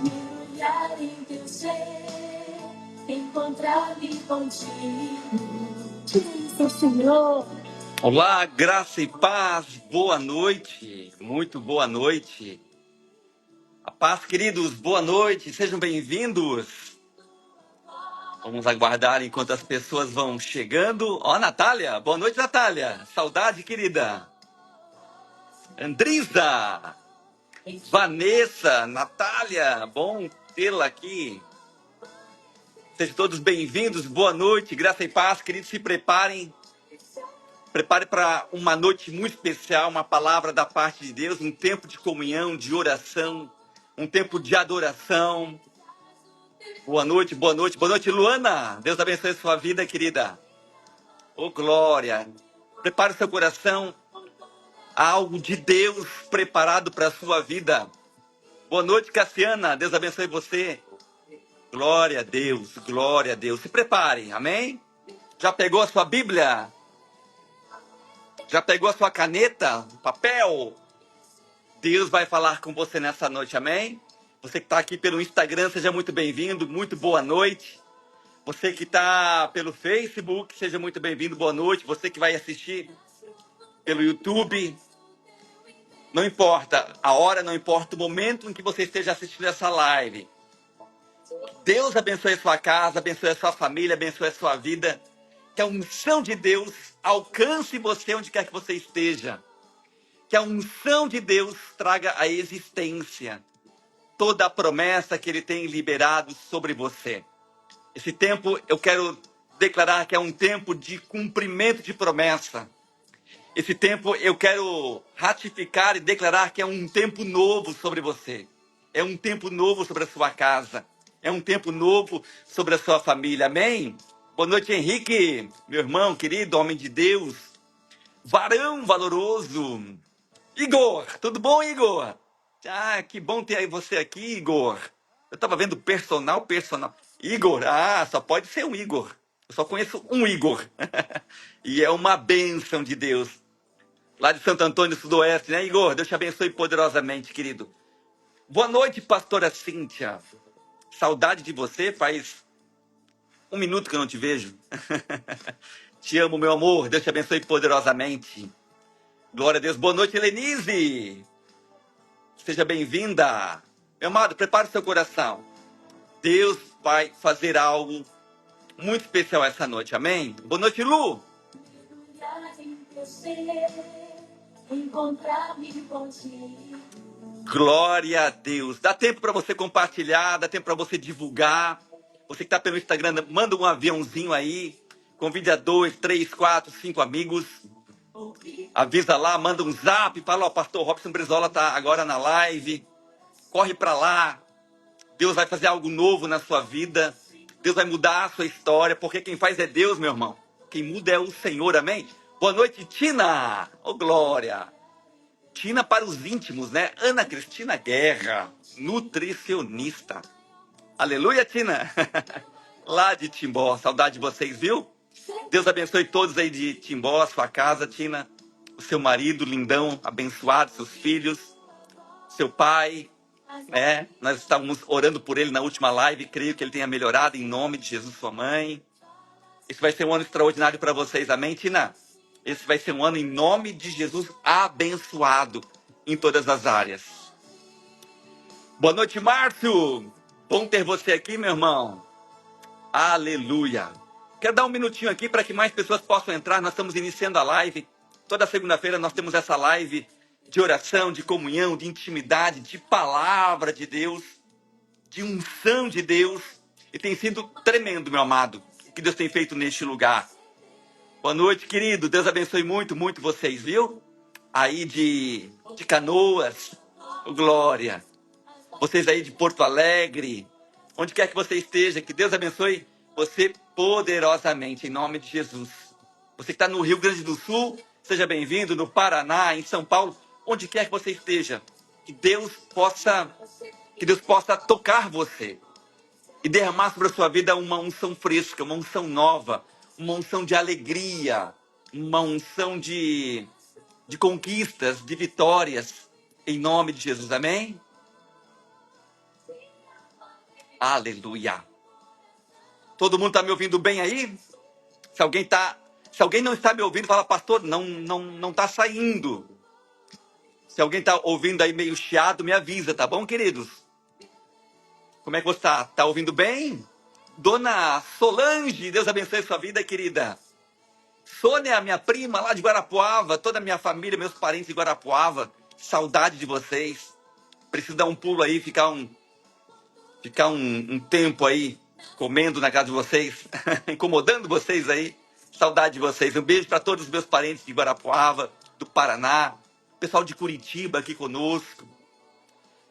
Mergulhar em teu ser, encontrar-me contigo. Jesus, Senhor. Olá, graça e paz, boa noite, muito boa noite. A paz, queridos, boa noite, sejam bem-vindos. Vamos aguardar enquanto as pessoas vão chegando. Ó, Natália, boa noite, Natália. Saudade, querida. Andrisa, Vanessa, Natália, bom tê-la aqui. Sejam todos bem-vindos, boa noite, graça e paz, queridos, se preparem. Prepare para uma noite muito especial, uma palavra da parte de Deus, um tempo de comunhão, de oração, um tempo de adoração. Boa noite, boa noite, boa noite, Luana. Deus abençoe a sua vida, querida. Ô, glória. Prepare o seu coração, há algo de Deus preparado para a sua vida. Boa noite, Cassiana. Deus abençoe você. Glória a Deus, glória a Deus. Se prepare, amém? Já pegou a sua Bíblia? Já pegou a sua caneta, papel? Deus vai falar com você nessa noite, amém? Você que está aqui pelo Instagram, seja muito bem-vindo, muito boa noite. Você que está pelo Facebook, seja muito bem-vindo, boa noite. Você que vai assistir pelo YouTube, não importa a hora, não importa o momento em que você esteja assistindo essa live. Deus abençoe a sua casa, abençoe a sua família, abençoe a sua vida. Que a unção de Deus alcance você onde quer que você esteja. Que a unção de Deus traga à existência toda a promessa que Ele tem liberado sobre você. Esse tempo eu quero declarar que é um tempo de cumprimento de promessa. Esse tempo eu quero ratificar e declarar que é um tempo novo sobre você. É um tempo novo sobre a sua casa. É um tempo novo sobre a sua família. Amém? Boa noite, Henrique, meu irmão querido, homem de Deus. Varão valoroso. Igor, tudo bom, Igor? Ah, que bom ter você aqui, Igor. Eu tava vendo personal. Igor, só pode ser um Igor. Eu só conheço um Igor. E é uma bênção de Deus. Lá de Santo Antônio do Sudoeste, né, Igor? Deus te abençoe poderosamente, querido. Boa noite, pastora Cíntia. Saudade de você, faz um minuto que eu não te vejo. Te amo, meu amor. Deus te abençoe poderosamente. Glória a Deus. Boa noite, Helenise. Seja bem-vinda. Meu amado, prepare o seu coração. Deus vai fazer algo muito especial essa noite, amém? Boa noite, Lu. Glória a Deus. Dá tempo para você compartilhar, dá tempo para você divulgar. Você que está pelo Instagram, manda um aviãozinho aí. Convide a 2, 3, 4, 5 amigos. Avisa lá, manda um zap. Fala, ó, pastor Robson Brizola está agora na live. Corre para lá. Deus vai fazer algo novo na sua vida. Deus vai mudar a sua história, porque quem faz é Deus, meu irmão. Quem muda é o Senhor, amém? Boa noite, Tina. Ô, glória. Tina para os íntimos, né? Ana Cristina Guerra, nutricionista. Aleluia, Tina. Lá de Timbó. Saudade de vocês, viu? Deus abençoe todos aí de Timbó, a sua casa, Tina. O seu marido lindão, abençoado, seus filhos, seu pai. Nós estávamos orando por ele na última live. Creio que ele tenha melhorado em nome de Jesus, sua mãe. Esse vai ser um ano extraordinário para vocês, amém, Tina? Esse vai ser um ano em nome de Jesus abençoado em todas as áreas. Boa noite, Márcio. Bom ter você aqui, meu irmão. Aleluia. Quero dar um minutinho aqui para que mais pessoas possam entrar. Nós estamos iniciando a live. Toda segunda-feira nós temos essa live de oração, de comunhão, de intimidade, de palavra de Deus, de unção de Deus. E tem sido tremendo, meu amado, o que Deus tem feito neste lugar. Boa noite, querido. Deus abençoe muito, muito vocês, viu? Aí de Canoas, glória. Vocês aí de Porto Alegre, onde quer que você esteja, que Deus abençoe você poderosamente, em nome de Jesus. Você que está no Rio Grande do Sul, seja bem-vindo, no Paraná, em São Paulo, onde quer que você esteja, que Deus possa tocar você e derramar sobre a sua vida uma unção fresca, uma unção nova, uma unção de alegria, uma unção de conquistas, de vitórias. Em nome de Jesus, amém? Aleluia. Todo mundo está me ouvindo bem aí? Se alguém não está me ouvindo, fala, pastor, não está saindo. Se alguém está ouvindo aí meio chiado, me avisa, tá bom, queridos? Como é que você está? Está ouvindo bem? Dona Solange, Deus abençoe sua vida, querida. Sônia, minha prima lá de Guarapuava, toda a minha família, meus parentes de Guarapuava, saudade de vocês. Preciso dar um pulo aí, ficar um tempo aí comendo na casa de vocês, incomodando vocês aí. Saudade de vocês. Um beijo para todos os meus parentes de Guarapuava, do Paraná, pessoal de Curitiba aqui conosco.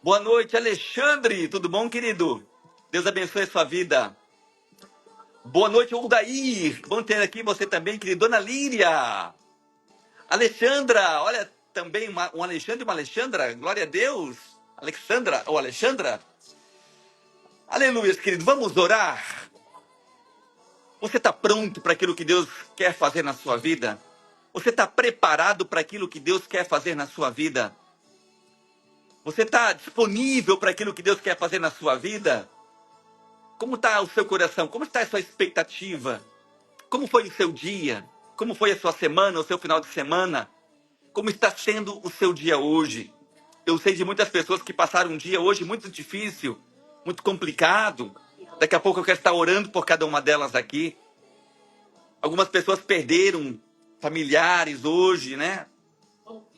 Boa noite, Alexandre. Tudo bom, querido? Deus abençoe a sua vida. Boa noite, Aldair. Bom ter aqui você também, querido. Dona Líria. Alexandra. Olha, também um Alexandre e uma Alexandra. Glória a Deus. Alexandra ou Alexandra. Aleluia, querido. Vamos orar. Você está pronto para aquilo que Deus quer fazer na sua vida? Você está preparado para aquilo que Deus quer fazer na sua vida? Você está disponível para aquilo que Deus quer fazer na sua vida? Como está o seu coração? Como está a sua expectativa? Como foi o seu dia? Como foi a sua semana, o seu final de semana? Como está sendo o seu dia hoje? Eu sei de muitas pessoas que passaram um dia hoje muito difícil, muito complicado. Daqui a pouco eu quero estar orando por cada uma delas aqui. Algumas pessoas perderam familiares hoje, né?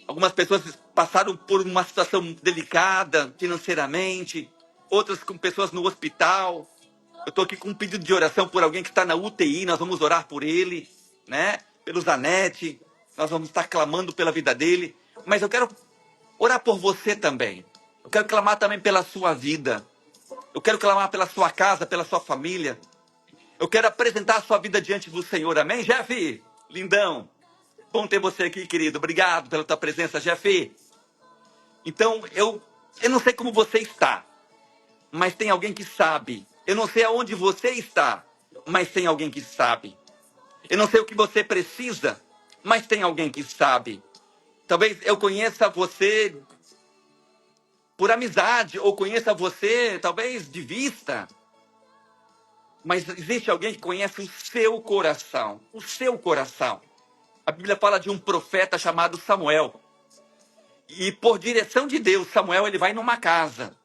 Algumas pessoas passaram por uma situação delicada financeiramente. Outras com pessoas no hospital. Eu estou aqui com um pedido de oração por alguém que está na UTI. Nós vamos orar por ele, né? Pelo Zanete. Nós vamos estar clamando pela vida dele. Mas eu quero orar por você também. Eu quero clamar também pela sua vida. Eu quero clamar pela sua casa, pela sua família. Eu quero apresentar a sua vida diante do Senhor. Amém, Jeff? Lindão. Bom ter você aqui, querido. Obrigado pela tua presença, Jeff. Então, eu não sei como você está, mas tem alguém que sabe. Eu não sei aonde você está, mas tem alguém que sabe. Eu não sei o que você precisa, mas tem alguém que sabe. Talvez eu conheça você por amizade, ou conheça você, talvez, de vista. Mas existe alguém que conhece o seu coração. O seu coração. A Bíblia fala de um profeta chamado Samuel. E por direção de Deus, Samuel ele vai numa casa.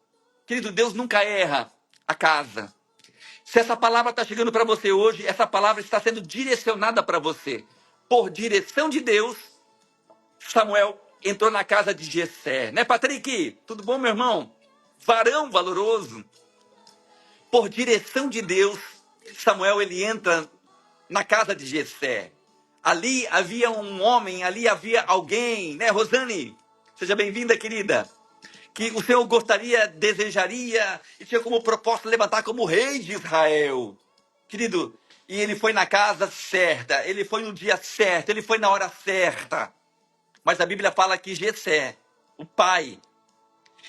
Querido, Deus nunca erra a casa. Se essa palavra está chegando para você hoje, essa palavra está sendo direcionada para você. Por direção de Deus, Samuel entrou na casa de Jessé. Né, Patrick? Tudo bom, meu irmão? Varão valoroso. Por direção de Deus, Samuel ele entra na casa de Jessé. Ali havia um homem, ali havia alguém, né, Rosane? Seja bem-vinda, querida. Que o Senhor gostaria, desejaria e tinha como propósito levantar como rei de Israel. Querido, e ele foi na casa certa, ele foi no dia certo, ele foi na hora certa. Mas a Bíblia fala que Jessé, o pai,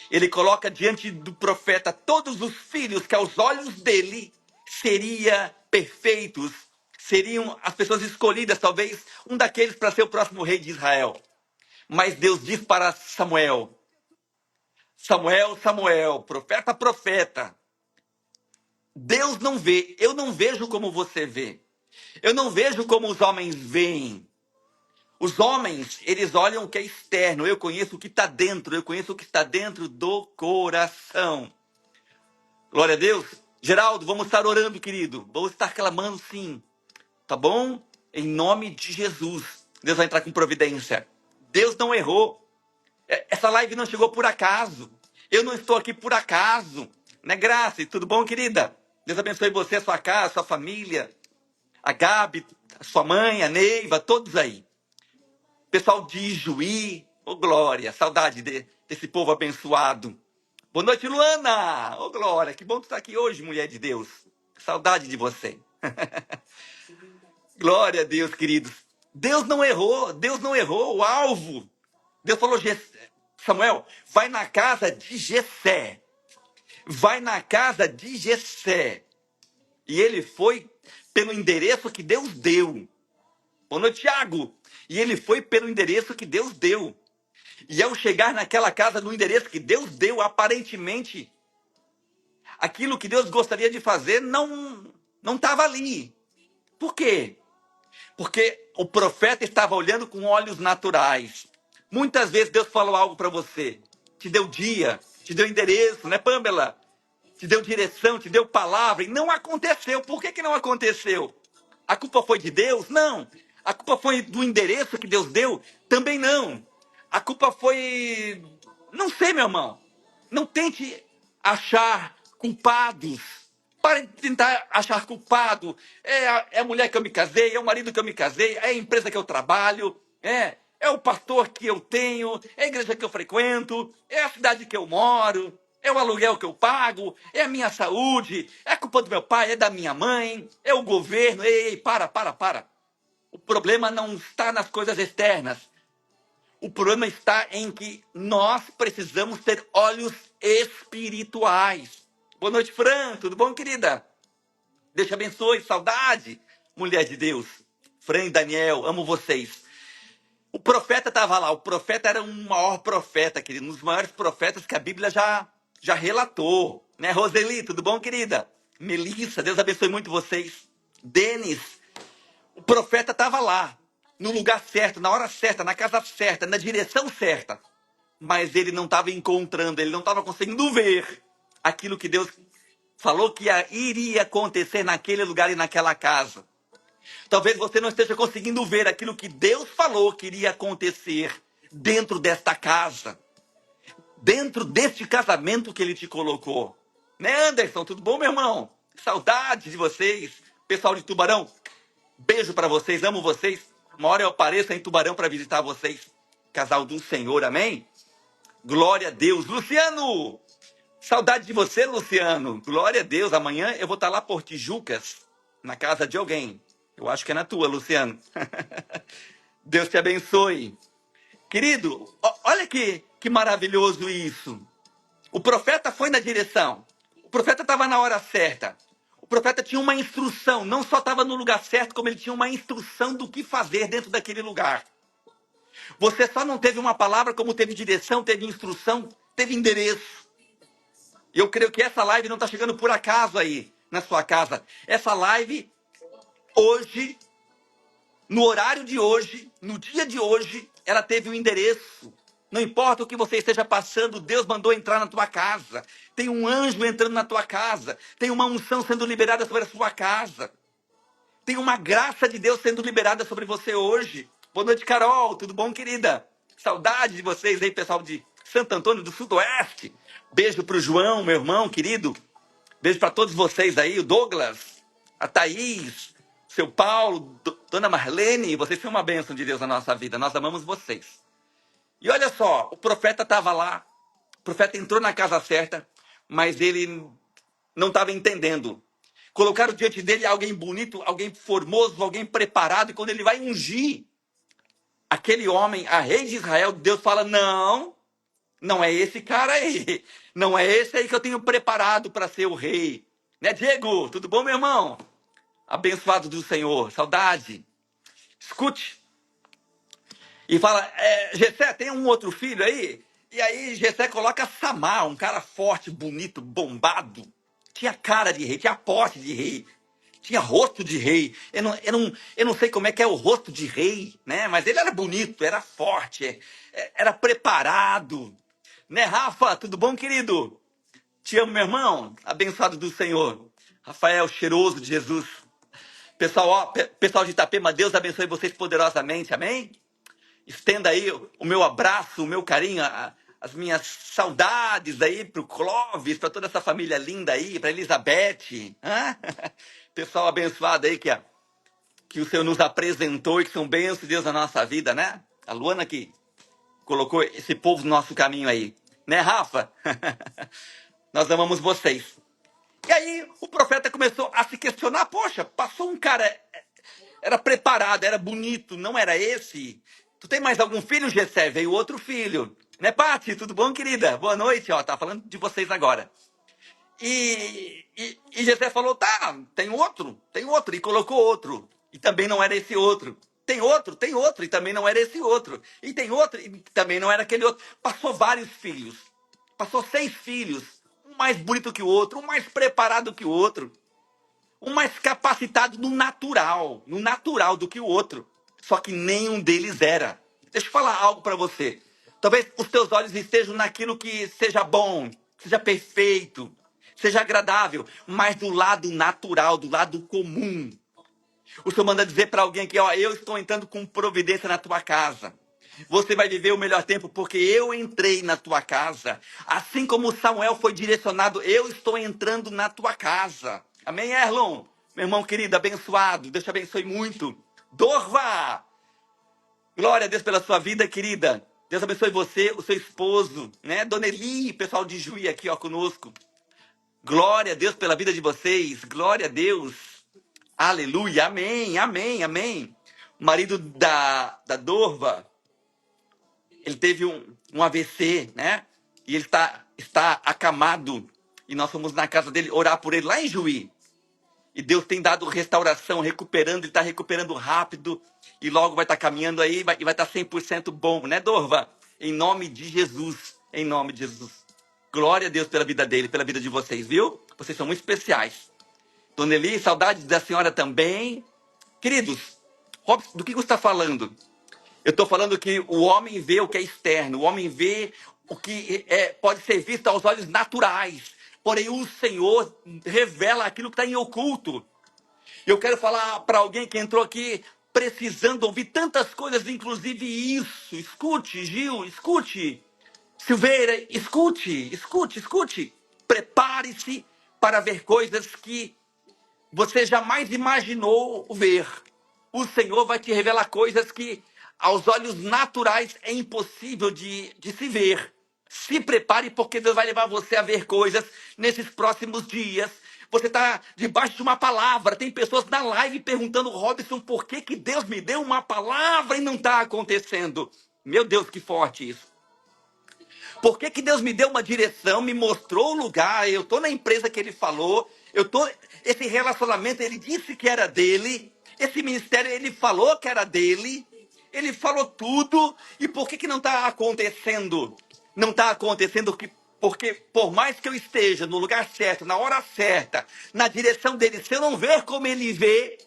ele coloca diante do profeta todos os filhos que aos olhos dele seriam perfeitos, seriam as pessoas escolhidas, talvez um daqueles para ser o próximo rei de Israel. Mas Deus diz para Samuel, Samuel, Samuel, profeta, profeta. Deus não vê, eu não vejo como você vê. Eu não vejo como os homens veem. Os homens, eles olham o que é externo. Eu conheço o que está dentro. Eu conheço o que está dentro do coração. Glória a Deus. Geraldo, vamos estar orando, querido. Vamos estar clamando, sim. Tá bom? Em nome de Jesus. Deus vai entrar com providência. Deus não errou. Essa live não chegou por acaso. Eu não estou aqui por acaso. Né, Graça? Tudo bom, querida? Deus abençoe você, a sua casa, a sua família. A Gabi, a sua mãe, a Neiva, todos aí. Pessoal de Ijuí. Ô, glória. Saudade desse povo abençoado. Boa noite, Luana. Ô, glória. Que bom que você está aqui hoje, mulher de Deus. Saudade de você. Glória a Deus, queridos. Deus não errou. Deus não errou o alvo. Deus falou, Samuel, vai na casa de Jessé. Vai na casa de Jessé. E ele foi pelo endereço que Deus deu. Boa noite, Tiago. E ele foi pelo endereço que Deus deu. E ao chegar naquela casa, no endereço que Deus deu, aparentemente, aquilo que Deus gostaria de fazer não estava ali. Por quê? Porque o profeta estava olhando com olhos naturais. Muitas vezes Deus falou algo para você, te deu dia, te deu endereço, né, Pamela? Te deu direção, te deu palavra, e não aconteceu. Por que não aconteceu? A culpa foi de Deus? Não. A culpa foi do endereço que Deus deu? Também não. A culpa foi... Não sei, meu irmão. Não tente achar culpados. Para de tentar achar culpado. É a mulher que eu me casei, é o marido que eu me casei, é a empresa que eu trabalho, é o pastor que eu tenho, é a igreja que eu frequento, é a cidade que eu moro, é o aluguel que eu pago, é a minha saúde, é a culpa do meu pai, é da minha mãe, é o governo. Ei, para. O problema não está nas coisas externas. O problema está em que nós precisamos ter olhos espirituais. Boa noite, Fran. Tudo bom, querida? Deus te abençoe. Saudade, mulher de Deus. Fran e Daniel, amo vocês. O profeta estava lá. O profeta era um maior profeta, querido. Um dos maiores profetas que a Bíblia já relatou. Né, Roseli? Tudo bom, querida? Melissa, Deus abençoe muito vocês. Denis, o profeta estava lá. No lugar certo, na hora certa, na casa certa, na direção certa. Mas ele não estava encontrando, ele não estava conseguindo ver aquilo que Deus falou que iria acontecer naquele lugar e naquela casa. Talvez você não esteja conseguindo ver aquilo que Deus falou que iria acontecer dentro desta casa, dentro deste casamento que Ele te colocou. Né, Anderson? Tudo bom, meu irmão? Saudade de vocês. Pessoal de Tubarão, beijo para vocês, amo vocês. Uma hora eu apareço em Tubarão para visitar vocês. Casal do Senhor, amém? Glória a Deus. Luciano! Saudade de você, Luciano. Glória a Deus. Amanhã eu vou estar lá por Tijucas, na casa de alguém. Eu acho que é na tua, Luciano. Deus te abençoe. Querido, olha que maravilhoso isso. O profeta foi na direção. O profeta estava na hora certa. O profeta tinha uma instrução. Não só estava no lugar certo, como ele tinha uma instrução do que fazer dentro daquele lugar. Você só não teve uma palavra, como teve direção, teve instrução, teve endereço. Eu creio que essa live não está chegando por acaso aí na sua casa. Essa live, hoje, no horário de hoje, no dia de hoje, ela teve um endereço. Não importa o que você esteja passando, Deus mandou entrar na tua casa. Tem um anjo entrando na tua casa. Tem uma unção sendo liberada sobre a sua casa. Tem uma graça de Deus sendo liberada sobre você hoje. Boa noite, Carol. Tudo bom, querida? Saudade de vocês aí, pessoal de Santo Antônio do Sudoeste. Beijo pro João, meu irmão querido. Beijo para todos vocês aí, o Douglas, a Thaís, seu Paulo, Dona Marlene. Vocês são uma bênção de Deus na nossa vida. Nós amamos vocês. E olha só, o profeta estava lá. O profeta entrou na casa certa, mas ele não estava entendendo. Colocaram diante dele alguém bonito, alguém formoso, alguém preparado. E quando ele vai ungir aquele homem, a rei de Israel, Deus fala, não é esse cara aí. Não é esse aí que eu tenho preparado para ser o rei. Né, Diego? Tudo bom, meu irmão? Abençoado do Senhor. Saudade. Escute. E fala, Jessé, tem um outro filho aí? E aí Jessé coloca Samar, um cara forte, bonito, bombado. Tinha cara de rei, tinha porte de rei. Tinha rosto de rei. Eu não sei como é que é o rosto de rei, né? Mas ele era bonito, era forte, era preparado. Né, Rafa? Tudo bom, querido? Te amo, meu irmão. Abençoado do Senhor. Rafael, cheiroso de Jesus. Pessoal, pessoal de Itapema, Deus abençoe vocês poderosamente, amém? Estenda aí o meu abraço, o meu carinho, as minhas saudades aí pro Clóvis, para toda essa família linda aí, para Elizabeth. Hã? Pessoal abençoado aí que o Senhor nos apresentou e que são bênçãos de Deus na nossa vida, né? A Luana que colocou esse povo no nosso caminho aí. Né, Rafa? Nós amamos vocês. E aí o profeta começou a se questionar. Poxa, passou um cara, era preparado, era bonito, não era esse? Tu tem mais algum filho, Gessé? Veio outro filho. Né, Pati? Tudo bom, querida? Boa noite, ó. Tá falando de vocês agora. E Gessé falou, tá, tem outro. E colocou outro. E também não era esse outro. tem outro, e também não era esse outro. E tem outro, e também não era aquele outro. Passou vários filhos. Passou 6 filhos. Um mais bonito que o outro, um mais preparado que o outro. Um mais capacitado no natural do que o outro. Só que nenhum deles era. Deixa eu falar algo para você. Talvez os teus olhos estejam naquilo que seja bom, seja perfeito, seja agradável, mas do lado natural, do lado comum. O Senhor manda dizer para alguém que, ó, eu estou entrando com providência na tua casa. Você vai viver o melhor tempo porque eu entrei na tua casa. Assim como Samuel foi direcionado, eu estou entrando na tua casa. Amém, Erlon? Meu irmão querido, abençoado. Deus te abençoe muito. Dorva! Glória a Deus pela sua vida, querida. Deus abençoe você, o seu esposo, né? Dona Eli, pessoal de Juí aqui, ó, conosco. Glória a Deus pela vida de vocês. Glória a Deus. Aleluia. Amém, amém, amém. O marido da Dorva, ele teve um AVC, né? E ele está acamado. E nós fomos na casa dele orar por ele lá em Juí. E Deus tem dado restauração, recuperando, ele está recuperando rápido. E logo vai estar caminhando aí e vai estar 100% bom, né, Dorva? Em nome de Jesus. Em nome de Jesus. Glória a Deus pela vida dele, pela vida de vocês, viu? Vocês são muito especiais. Dona Eli, saudades da senhora também. Queridos, Robson, do que você está falando? Eu estou falando que o homem vê o que é externo, o homem vê o que pode ser visto aos olhos naturais. Porém, o Senhor revela aquilo que está em oculto. Eu quero falar para alguém que entrou aqui precisando ouvir tantas coisas, inclusive isso. Escute, Gil, escute. Silveira, escute, escute, escute. Prepare-se para ver coisas que você jamais imaginou ver. O Senhor vai te revelar coisas que aos olhos naturais é impossível de se ver. Se prepare porque Deus vai levar você a ver coisas nesses próximos dias. Você está debaixo de uma palavra. Tem pessoas na live perguntando, Robson, por que que Deus me deu uma palavra e não está acontecendo? Meu Deus, que forte isso. Por que que Deus me deu uma direção, me mostrou o lugar, eu estou na empresa que ele falou, esse relacionamento ele disse que era dele, esse ministério ele falou que era dele, ele falou tudo, e por que que não está acontecendo? Não está acontecendo porque por mais que eu esteja no lugar certo, na hora certa, na direção dele, se eu não ver como ele vê,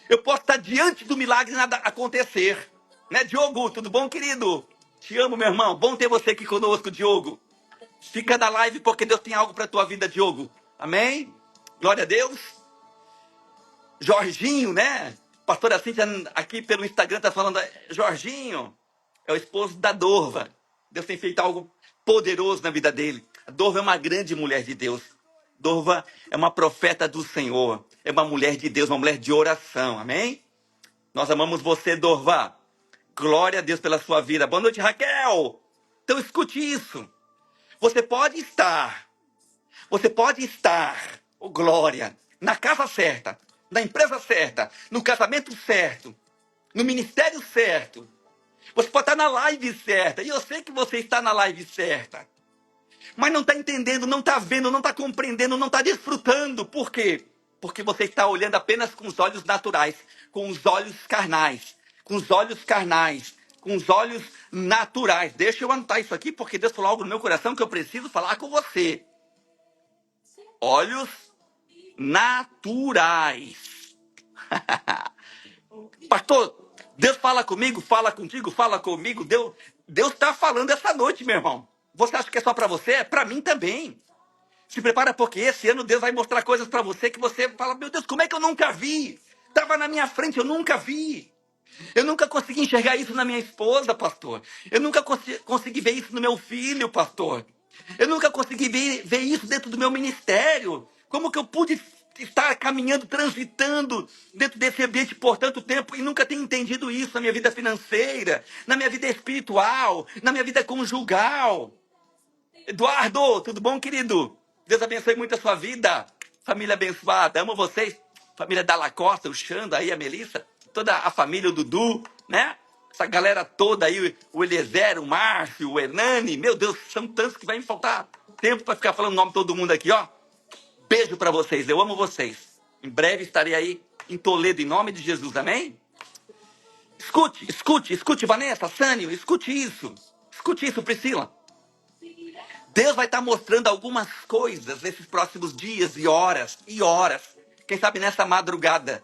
eu posso estar diante do milagre e nada acontecer. Né, Diogo? Tudo bom, querido? Te amo, meu irmão. Bom ter você aqui conosco, Diogo. Fica na live porque Deus tem algo para a tua vida, Diogo. Amém? Glória a Deus. Jorginho, né? Pastora Cíntia aqui pelo Instagram está falando. Jorginho é o esposo da Dorva. Deus tem feito algo poderoso na vida dele. A Dorva é uma grande mulher de Deus. Dorva é uma profeta do Senhor. É uma mulher de Deus, uma mulher de oração. Amém? Nós amamos você, Dorva. Glória a Deus pela sua vida. Boa noite, Raquel. Então escute isso. Você pode estar, oh glória, na casa certa, na empresa certa, no casamento certo, no ministério certo. Você pode estar na live certa. E eu sei que você está na live certa. Mas não está entendendo, não está vendo, não está compreendendo, não está desfrutando. Por quê? Porque você está olhando apenas com os olhos naturais, com os olhos carnais, com os olhos carnais, com os olhos naturais. Deixa eu anotar isso aqui, porque Deus falou algo no meu coração que eu preciso falar com você. Olhos naturais. Pastor, Deus fala comigo, fala contigo, fala comigo. Deus está falando essa noite, meu irmão. Você acha que é só para você? É para mim também. Se prepara porque esse ano Deus vai mostrar coisas para você que você fala, meu Deus, como é que eu nunca vi? Estava na minha frente, eu nunca vi. Eu nunca consegui enxergar isso na minha esposa, pastor. Eu nunca consegui ver isso no meu filho, pastor. Eu nunca consegui ver isso dentro do meu ministério. Como que eu pude estar caminhando, transitando dentro desse ambiente por tanto tempo e nunca ter entendido isso na minha vida financeira, na minha vida espiritual, na minha vida conjugal? Eduardo, tudo bom, querido? Deus abençoe muito a sua vida. Família abençoada, amo vocês. Família da Lacosta, o Xanda aí, a Melissa, toda a família, o Dudu, né? Essa galera toda aí, o Eliezer, o Márcio, o Hernani. Meu Deus, são tantos que vai me faltar tempo para ficar falando o nome de todo mundo aqui, ó. Beijo para vocês, eu amo vocês. Em breve estarei aí em Toledo, em nome de Jesus, amém? Escute, Vanessa, Sânio, escute isso, Priscila. Deus vai estar mostrando algumas coisas nesses próximos dias e horas, quem sabe nessa madrugada,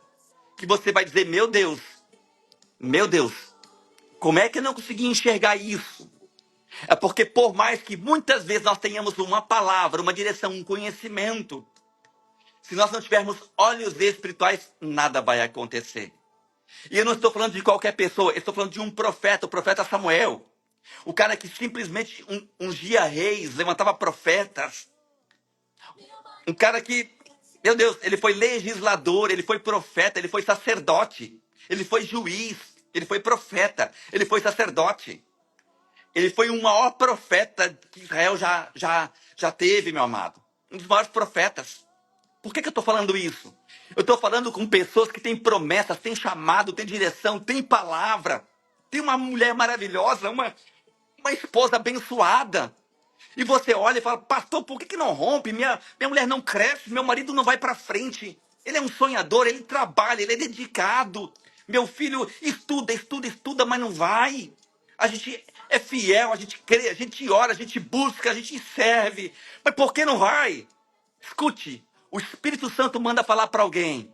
que você vai dizer, meu Deus, como é que eu não consegui enxergar isso? É porque por mais que muitas vezes nós tenhamos uma palavra, uma direção, um conhecimento, se nós não tivermos olhos espirituais, nada vai acontecer. E eu não estou falando de qualquer pessoa, eu estou falando de um profeta, o profeta Samuel. O cara que simplesmente ungia reis, levantava profetas. Um cara que, meu Deus, ele foi legislador, ele foi profeta, ele foi sacerdote, ele foi juiz, ele foi profeta, ele foi sacerdote. Ele foi o maior profeta que Israel já teve, meu amado. Um dos maiores profetas. Por que eu estou falando isso? Eu estou falando com pessoas que têm promessas, têm chamado, têm direção, têm palavra. Tem uma mulher maravilhosa, uma esposa abençoada. E você olha e fala, pastor, por que não rompe? Minha mulher não cresce, meu marido não vai para frente. Ele é um sonhador, ele trabalha, ele é dedicado. Meu filho estuda, mas não vai. A gente é fiel, a gente crê, a gente ora, a gente busca, a gente serve. Mas por que não vai? Escute, o Espírito Santo manda falar para alguém.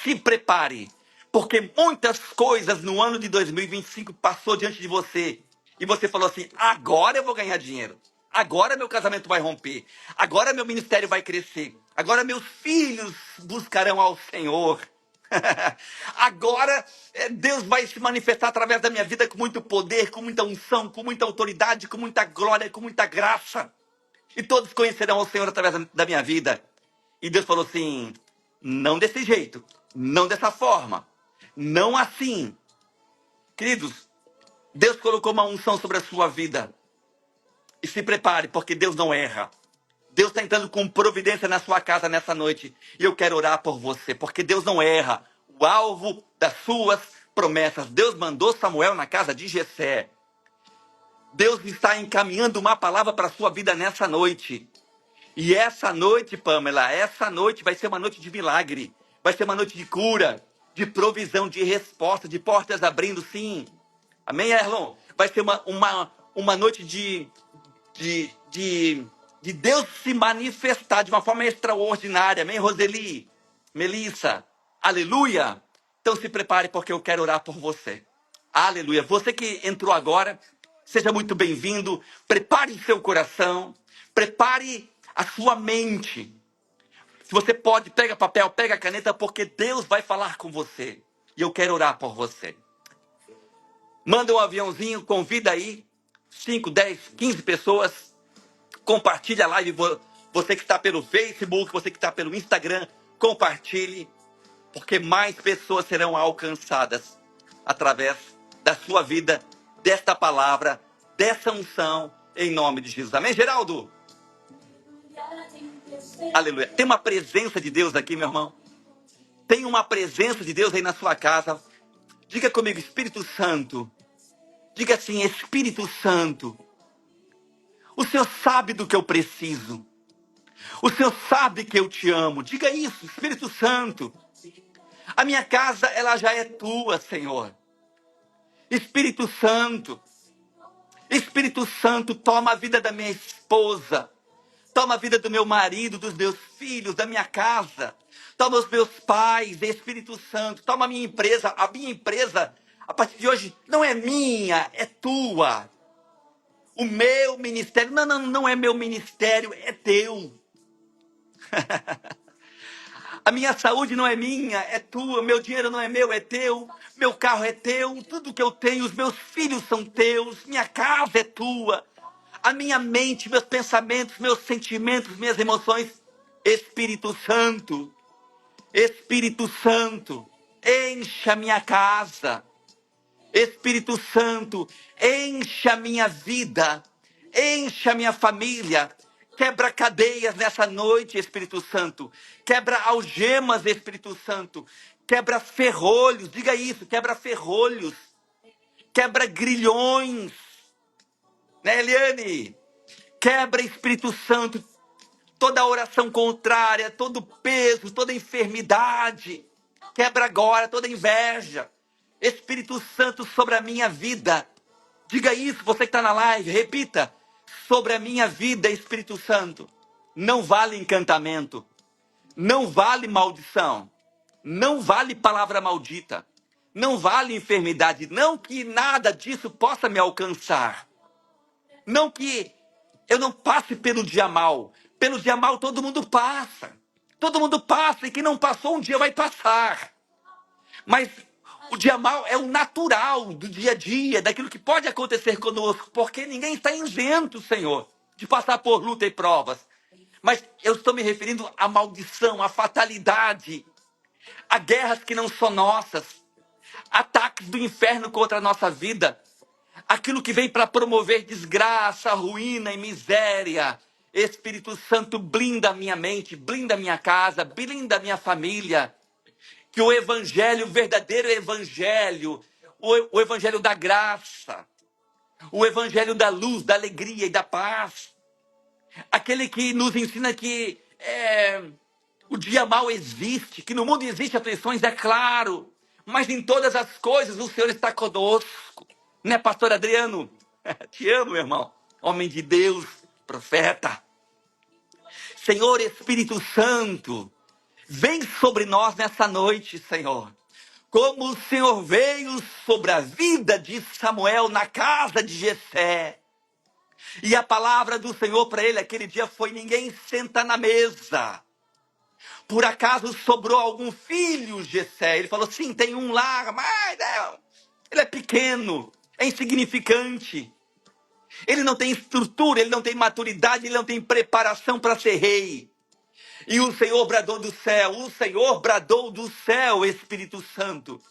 Se prepare, porque muitas coisas no ano de 2025 passou diante de você. E você falou assim, agora eu vou ganhar dinheiro. Agora meu casamento vai romper. Agora meu ministério vai crescer. Agora meus filhos buscarão ao Senhor. Agora Deus vai se manifestar através da minha vida com muito poder, com muita unção, com muita autoridade, com muita glória, com muita graça. E todos conhecerão o Senhor através da minha vida. E Deus falou assim, não desse jeito, não dessa forma, não assim. Queridos, Deus colocou uma unção sobre a sua vida. E se prepare, porque Deus não erra. Deus está entrando com providência na sua casa nessa noite. E eu quero orar por você, porque Deus não erra. O alvo das suas promessas. Deus mandou Samuel na casa de Jessé. Deus está encaminhando uma palavra para a sua vida nessa noite. E essa noite, Pamela, essa noite vai ser uma noite de milagre. Vai ser uma noite de cura, de provisão, de resposta, de portas abrindo, sim. Amém, Erlon? Vai ser uma noite de, de, de Deus se manifestar de uma forma extraordinária. Amém, Roseli? Melissa? Aleluia! Então se prepare porque eu quero orar por você. Aleluia! Você que entrou agora, seja muito bem-vindo. Prepare o seu coração. Prepare a sua mente. Se você pode, pega papel, pega caneta, porque Deus vai falar com você. E eu quero orar por você. Manda um aviãozinho, convida aí 5, 10, 15 pessoas. Compartilha a live. Você que está pelo Facebook, você que está pelo Instagram, compartilhe. Porque mais pessoas serão alcançadas através da sua vida, desta palavra, dessa unção, em nome de Jesus. Amém, Geraldo? Aleluia. Tem uma presença de Deus aqui, meu irmão. Tem uma presença de Deus aí na sua casa. Diga comigo, Espírito Santo. Diga assim, Espírito Santo. O Senhor sabe do que eu preciso. O Senhor sabe que eu te amo. Diga isso, Espírito Santo. A minha casa, ela já é tua, Senhor. Espírito Santo. Espírito Santo, toma a vida da minha esposa. Toma a vida do meu marido, dos meus filhos, da minha casa. Toma os meus pais, Espírito Santo. Toma a minha empresa. A minha empresa, a partir de hoje, não é minha, é tua. O meu ministério, não é meu ministério, é teu. A minha saúde não é minha, é tua. Meu dinheiro não é meu, é teu. Meu carro é teu. Tudo que eu tenho, os meus filhos são teus. Minha casa é tua. A minha mente, meus pensamentos, meus sentimentos, minhas emoções. Espírito Santo, Espírito Santo, encha minha casa. Espírito Santo, encha minha vida. Encha minha família. Quebra cadeias nessa noite, Espírito Santo. Quebra algemas, Espírito Santo. Quebra ferrolhos, diga isso, quebra ferrolhos. Quebra grilhões. Né, Eliane? Quebra, Espírito Santo, toda oração contrária, todo peso, toda enfermidade. Quebra agora toda inveja. Espírito Santo, sobre a minha vida. Diga isso, você que está na live, repita. Sobre a minha vida, Espírito Santo. Não vale encantamento. Não vale maldição. Não vale palavra maldita. Não vale enfermidade. Não que nada disso possa me alcançar. Não que eu não passe pelo dia mal. Pelo dia mal todo mundo passa. Todo mundo passa e quem não passou um dia vai passar. Mas o dia mal é o natural do dia a dia, daquilo que pode acontecer conosco, porque ninguém está isento, Senhor, de passar por luta e provas. Mas eu estou me referindo à maldição, à fatalidade, a guerras que não são nossas, ataques do inferno contra a nossa vida, aquilo que vem para promover desgraça, ruína e miséria. Espírito Santo, blinda a minha mente, blinda a minha casa, blinda a minha família. Que o evangelho, o verdadeiro evangelho, o evangelho da graça, o evangelho da luz, da alegria e da paz, aquele que nos ensina que o dia mal existe, que no mundo existem aflições, é claro, mas em todas as coisas o Senhor está conosco. Né, pastor Adriano? Te amo, meu irmão. Homem de Deus, profeta. Senhor Espírito Santo, vem sobre nós nessa noite, Senhor. Como o Senhor veio sobre a vida de Samuel na casa de Jessé. E a palavra do Senhor para ele aquele dia foi: ninguém senta na mesa. Por acaso sobrou algum filho, Jessé? Ele falou: sim, tem um lá, mas ele é pequeno, é insignificante. Ele não tem estrutura, ele não tem maturidade, ele não tem preparação para ser rei. E o Senhor bradou do céu, o Senhor bradou do céu, Espírito Santo,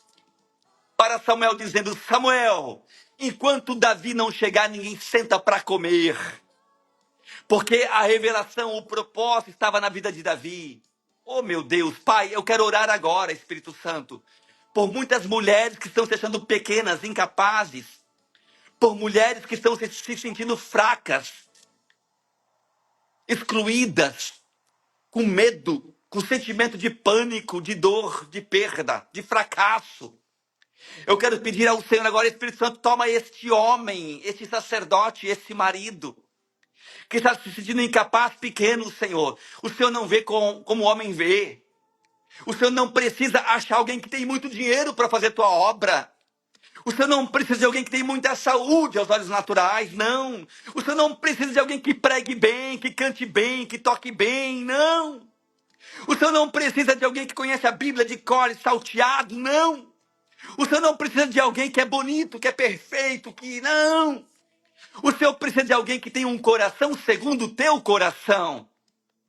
para Samuel, dizendo: Samuel, enquanto Davi não chegar, ninguém senta para comer. Porque a revelação, o propósito estava na vida de Davi. Oh, meu Deus, Pai, eu quero orar agora, Espírito Santo, por muitas mulheres que estão se achando pequenas, incapazes, por mulheres que estão se sentindo fracas, excluídas, com medo, com sentimento de pânico, de dor, de perda, de fracasso. Eu quero pedir ao Senhor agora, Espírito Santo, toma este homem, este sacerdote, esse marido, que está se sentindo incapaz, pequeno, Senhor. O Senhor não vê como o homem vê. O Senhor não precisa achar alguém que tem muito dinheiro para fazer tua obra. O Senhor não precisa de alguém que tem muita saúde aos olhos naturais, não. O Senhor não precisa de alguém que pregue bem, que cante bem, que toque bem, não. O Senhor não precisa de alguém que conhece a Bíblia de cor e salteado, não. O Senhor não precisa de alguém que é bonito, que é perfeito, que não. O Senhor precisa de alguém que tem um coração segundo o teu coração.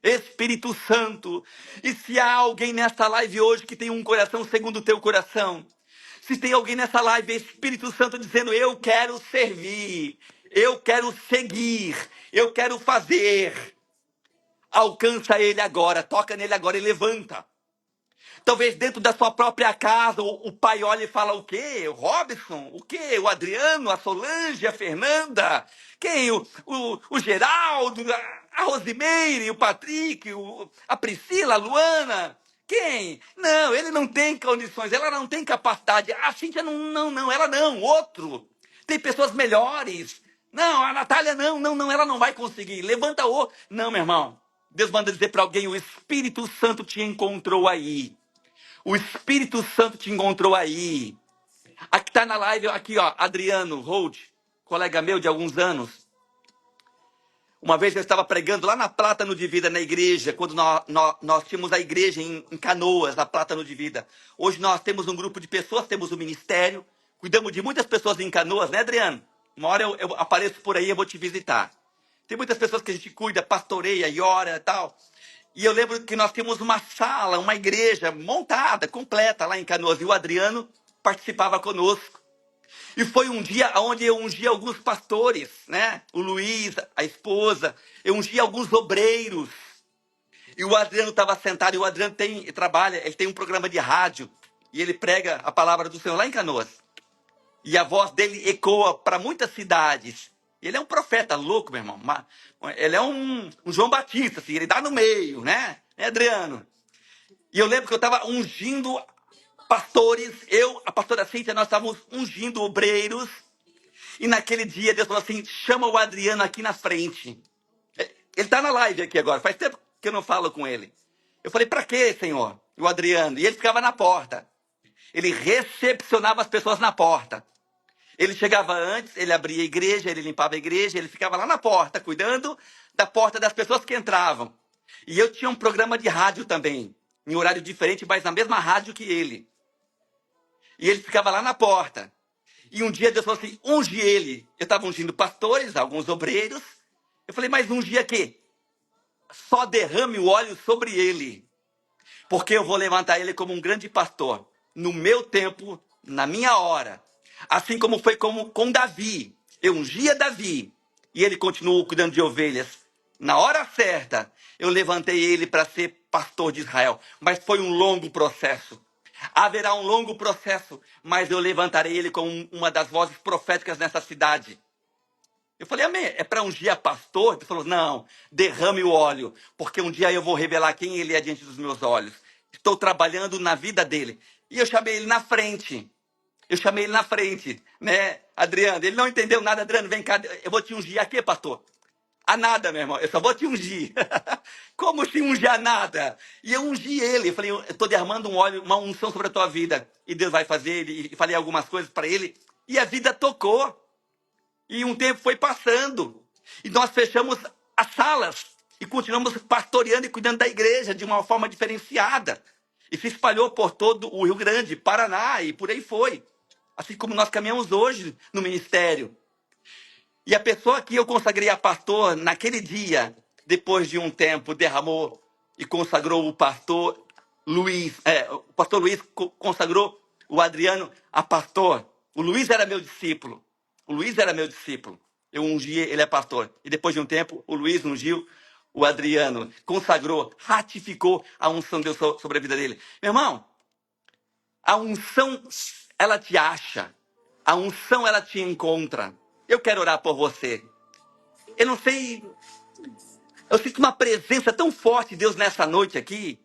Espírito Santo. E se há alguém nesta live hoje que tem um coração segundo o teu coração, se tem alguém nessa live, Espírito Santo, dizendo: eu quero servir, eu quero seguir, eu quero fazer, alcança ele agora, toca nele agora e levanta. Talvez dentro da sua própria casa, o pai olha e fala: o quê? O Robson? O quê? O Adriano? A Solange? A Fernanda? Quem? O Geraldo? A Rosimeire? O Patrick? A Priscila? A Luana? Quem? Não, ele não tem condições, ela não tem capacidade. A Cíntia não, ela não, outro. Tem pessoas melhores. Não, a Natália não, ela não vai conseguir. Levanta o... Não, meu irmão. Deus manda dizer para alguém: o Espírito Santo te encontrou aí. O Espírito Santo te encontrou aí. Aqui está na live, aqui ó, Adriano Holt, colega meu de alguns anos. Uma vez eu estava pregando lá na Plátano de Vida, na igreja, quando nós tínhamos a igreja em Canoas, na Plátano de Vida. Hoje nós temos um grupo de pessoas, temos um ministério, cuidamos de muitas pessoas em Canoas, né, Adriano? Uma hora eu apareço por aí, eu vou te visitar. Tem muitas pessoas que a gente cuida, pastoreia e ora e tal. E eu lembro que nós tínhamos uma sala, uma igreja montada, completa lá em Canoas. E o Adriano participava conosco. E foi um dia onde eu ungi alguns pastores, né? O Luiz, a esposa. Eu ungi alguns obreiros. E o Adriano estava sentado. E o Adriano trabalha, ele tem um programa de rádio. E ele prega a palavra do Senhor lá em Canoas. E a voz dele ecoa para muitas cidades. Ele é um profeta louco, meu irmão. Ele é um João Batista, assim, ele dá no meio, né? É, Adriano? E eu lembro que eu estava ungindo pastores, eu, a pastora Cíntia, nós estávamos ungindo obreiros. E naquele dia Deus falou assim, chama o Adriano aqui na frente. Ele está na live aqui agora, faz tempo que eu não falo com ele. Eu falei, para quê, Senhor? O Adriano. E ele ficava na porta. Ele recepcionava as pessoas na porta. Ele chegava antes, ele abria a igreja, ele limpava a igreja, ele ficava lá na porta, cuidando da porta das pessoas que entravam. E eu tinha um programa de rádio também, em horário diferente, mas na mesma rádio que ele. E ele ficava lá na porta. E um dia Deus falou assim, unge ele. Eu estava ungindo pastores, alguns obreiros. Eu falei, mas ungir aqui? Só derrame o óleo sobre ele. Porque eu vou levantar ele como um grande pastor. No meu tempo, na minha hora. Assim como foi com Davi. Eu ungia Davi. E ele continuou cuidando de ovelhas. Na hora certa, eu levantei ele para ser pastor de Israel. Mas foi um longo processo. Haverá um longo processo, mas eu levantarei ele como uma das vozes proféticas nessa cidade. Eu falei, amém, é para ungir a pastor? Ele falou, não, derrame o óleo, porque um dia eu vou revelar quem ele é diante dos meus olhos. Estou trabalhando na vida dele. E eu chamei ele na frente. Né, Adriano? Ele não entendeu nada. Adriano, vem cá, eu vou te ungir aqui, pastor. A nada, meu irmão, eu só vou te ungir. Como se ungir a nada? E eu ungi ele. Eu falei, eu estou derramando um óleo, uma unção sobre a tua vida. E Deus vai fazer. E falei algumas coisas para ele. E a vida tocou. E um tempo foi passando. E nós fechamos as salas. E continuamos pastoreando e cuidando da igreja de uma forma diferenciada. E se espalhou por todo o Rio Grande, Paraná e por aí foi. Assim como nós caminhamos hoje no ministério. E a pessoa que eu consagrei a pastor naquele dia, depois de um tempo, derramou e consagrou o pastor Luiz. O pastor Luiz consagrou o Adriano a pastor. O Luiz era meu discípulo. Eu ungi, ele é pastor. E depois de um tempo, o Luiz ungiu o Adriano. Consagrou, ratificou a unção de Deus sobre a vida dele. Meu irmão, a unção, ela te acha. A unção, ela te encontra. Eu quero orar por você. Eu não sei, eu sinto uma presença tão forte de Deus nessa noite aqui.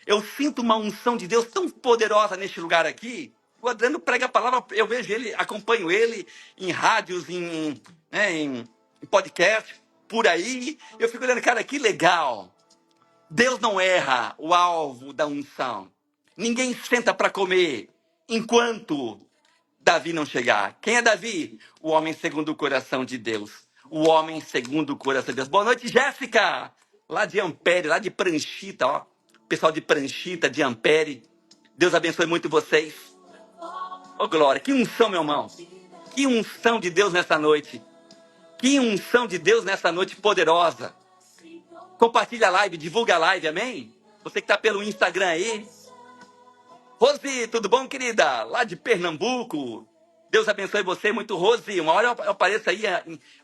Eu sinto uma unção de Deus tão poderosa neste lugar aqui. O Adriano prega a palavra, eu vejo ele, acompanho ele em rádios, em podcast, por aí. Eu fico olhando, cara, que legal. Deus não erra o alvo da unção. Ninguém senta para comer enquanto Davi não chegar. Quem é Davi? O homem segundo o coração de Deus. O homem segundo o coração de Deus. Boa noite, Jéssica. Lá de Ampere, lá de Pranchita, ó. Pessoal de Pranchita, de Ampere. Deus abençoe muito vocês. Ô, glória. Que unção, meu irmão. Que unção de Deus nessa noite. Que unção de Deus nessa noite poderosa. Compartilha a live, divulga a live, amém? Você que está pelo Instagram aí. Rose, tudo bom, querida? Lá de Pernambuco. Deus abençoe você muito, Rose. Uma hora eu apareço aí,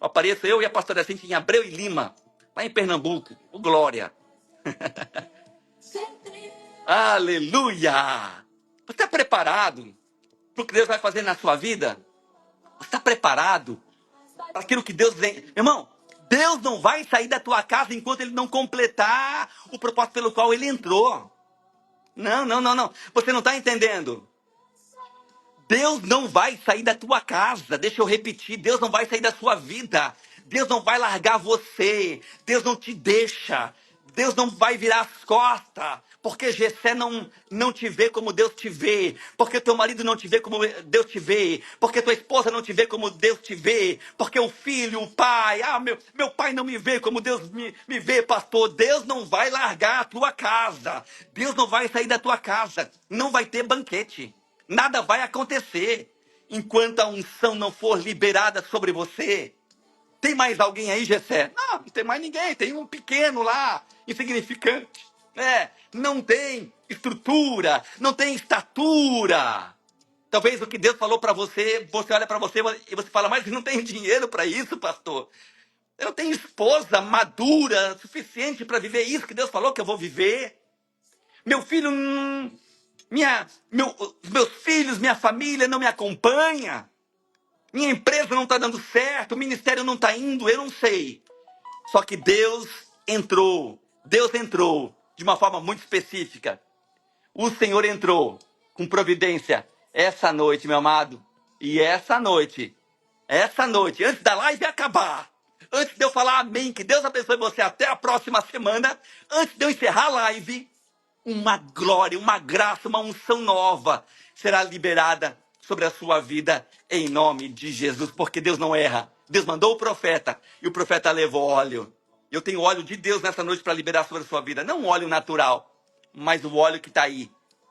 apareço eu e a pastora Cintia em Abreu e Lima, lá em Pernambuco. Ô, glória. Aleluia. Você está preparado para o que Deus vai fazer na sua vida? Você está preparado para aquilo que Deus vem? Meu irmão, Deus não vai sair da tua casa enquanto Ele não completar o propósito pelo qual Ele entrou. Não. Você não está entendendo. Deus não vai sair da tua casa. Deixa eu repetir. Deus não vai sair da sua vida. Deus não vai largar você. Deus não te deixa. Deus não vai virar as costas. Porque Jessé não te vê como Deus te vê. Porque teu marido não te vê como Deus te vê. Porque tua esposa não te vê como Deus te vê. Porque o filho, o pai. Meu pai não me vê como Deus me vê, pastor. Deus não vai largar a tua casa. Deus não vai sair da tua casa. Não vai ter banquete. Nada vai acontecer enquanto a unção não for liberada sobre você. Tem mais alguém aí, Jessé? Não tem mais ninguém. Tem um pequeno lá, insignificante. Não tem estrutura, não tem estatura. Talvez o que Deus falou para você, você olha para você e você fala, mas não tenho dinheiro para isso, pastor. Eu não tenho esposa madura suficiente para viver isso que Deus falou que eu vou viver. Meu filho os meus filhos, minha família não me acompanha. Minha empresa não está dando certo, o ministério não está indo, eu não sei. Só que Deus entrou de uma forma muito específica. O Senhor entrou com providência essa noite, meu amado. E essa noite, antes da live acabar, antes de eu falar amém, que Deus abençoe você até a próxima semana, antes de eu encerrar a live, uma glória, uma graça, uma unção nova será liberada sobre a sua vida em nome de Jesus, porque Deus não erra. Deus mandou o profeta e o profeta levou óleo. Eu tenho óleo de Deus nessa noite para liberar sobre a sua vida, não um óleo natural, mas o óleo que está aí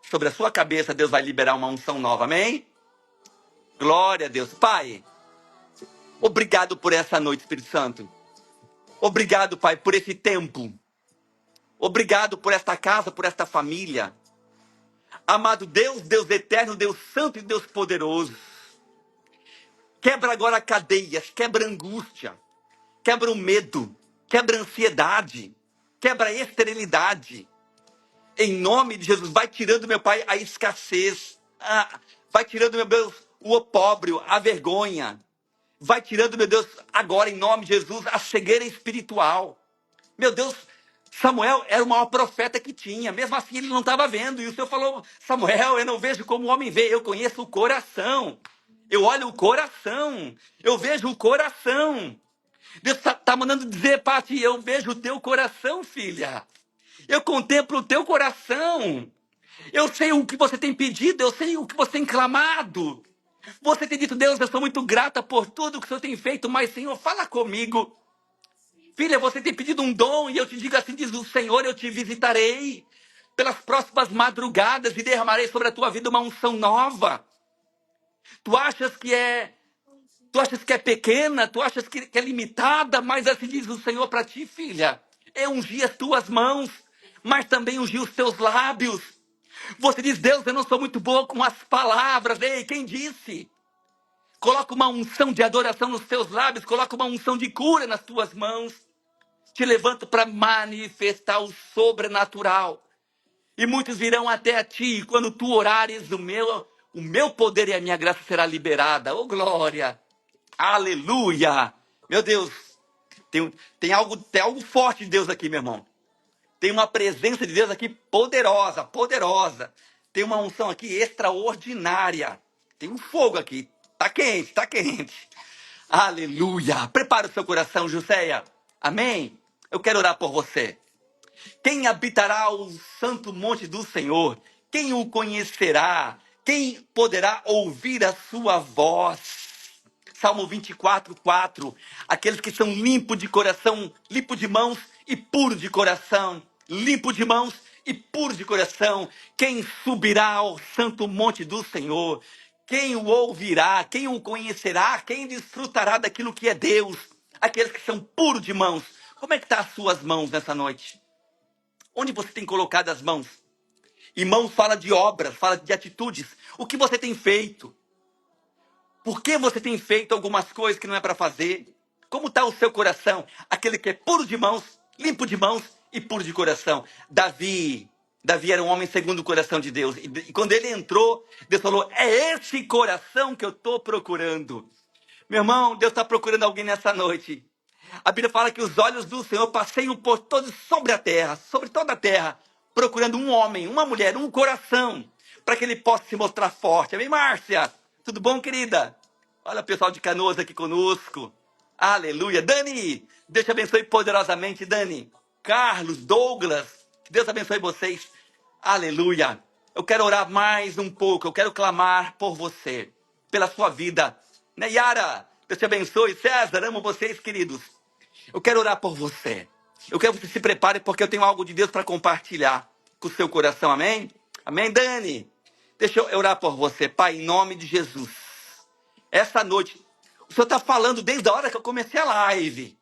sobre a sua cabeça. Deus vai liberar uma unção nova, amém? Glória a Deus. Pai, obrigado por essa noite, Espírito Santo. Obrigado, Pai, por esse tempo. Obrigado por esta casa, por esta família. Amado Deus, Deus eterno, Deus santo e Deus poderoso. Quebra agora cadeias, quebra angústia, quebra o medo, quebra a ansiedade, quebra a esterilidade. Em nome de Jesus, vai tirando, meu Pai, a escassez. Vai tirando, meu Deus, o opróbrio, a vergonha. Vai tirando, meu Deus, agora, em nome de Jesus, a cegueira espiritual. Meu Deus, Samuel era o maior profeta que tinha. Mesmo assim, ele não estava vendo. E o Senhor falou, Samuel, eu não vejo como o homem vê. Eu conheço o coração. Eu olho o coração. Eu vejo o coração. Deus está mandando dizer, Pati, eu vejo o teu coração, filha. Eu contemplo o teu coração. Eu sei o que você tem pedido. Eu sei o que você tem clamado. Você tem dito, Deus, eu sou muito grata por tudo que o Senhor tem feito. Mas, Senhor, fala comigo. Filha, você tem pedido um dom e eu te digo assim, diz o Senhor, eu te visitarei pelas próximas madrugadas e derramarei sobre a tua vida uma unção nova. Tu achas que é, tu achas que é pequena, tu achas que é limitada, mas assim diz o Senhor para ti, filha. É ungir as tuas mãos, mas também ungir os teus lábios. Você diz, Deus, eu não sou muito boa com as palavras. Ei, quem disse? Coloca uma unção de adoração nos teus lábios, coloca uma unção de cura nas tuas mãos. Te levanto para manifestar o sobrenatural. E muitos virão até a ti, e quando tu orares, o meu poder e a minha graça será liberada. Oh, glória! Aleluia! Meu Deus, tem algo forte de Deus aqui, meu irmão. Tem uma presença de Deus aqui poderosa, poderosa. Tem uma unção aqui extraordinária. Tem um fogo aqui. Tá quente, tá quente. Aleluia! Prepara o seu coração, Joséia. Amém? Eu quero orar por você. Quem habitará o santo monte do Senhor? Quem o conhecerá? Quem poderá ouvir a sua voz? Salmo 24, 4. Aqueles que são limpos de coração, limpos de mãos e puros de coração. Limpo de mãos e puro de coração. Quem subirá ao santo monte do Senhor? Quem o ouvirá? Quem o conhecerá? Quem desfrutará daquilo que é Deus? Aqueles que são puros de mãos. Como é que estão as suas mãos nessa noite? Onde você tem colocado as mãos? E mãos fala de obras, fala de atitudes. O que você tem feito? Por que você tem feito algumas coisas que não é para fazer? Como está o seu coração? Aquele que é puro de mãos, limpo de mãos e puro de coração. Davi era um homem segundo o coração de Deus. E quando ele entrou, Deus falou, é esse coração que eu estou procurando. Meu irmão, Deus está procurando alguém nessa noite. A Bíblia fala que os olhos do Senhor passeiam por todos sobre a terra, sobre toda a terra, procurando um homem, uma mulher, um coração, para que ele possa se mostrar forte. Amém, Márcia? Tudo bom, querida? Olha o pessoal de Canoas aqui conosco. Aleluia. Dani, Deus te abençoe poderosamente, Dani. Carlos, Douglas, que Deus abençoe vocês. Aleluia. Eu quero orar mais um pouco, eu quero clamar por você, pela sua vida. Neyara, Deus te abençoe. César, amo vocês, queridos. Eu quero orar por você. Eu quero que você se prepare porque eu tenho algo de Deus para compartilhar com o seu coração. Amém? Amém, Dani? Deixa eu orar por você, Pai, em nome de Jesus. Essa noite, o Senhor está falando desde a hora que eu comecei a live.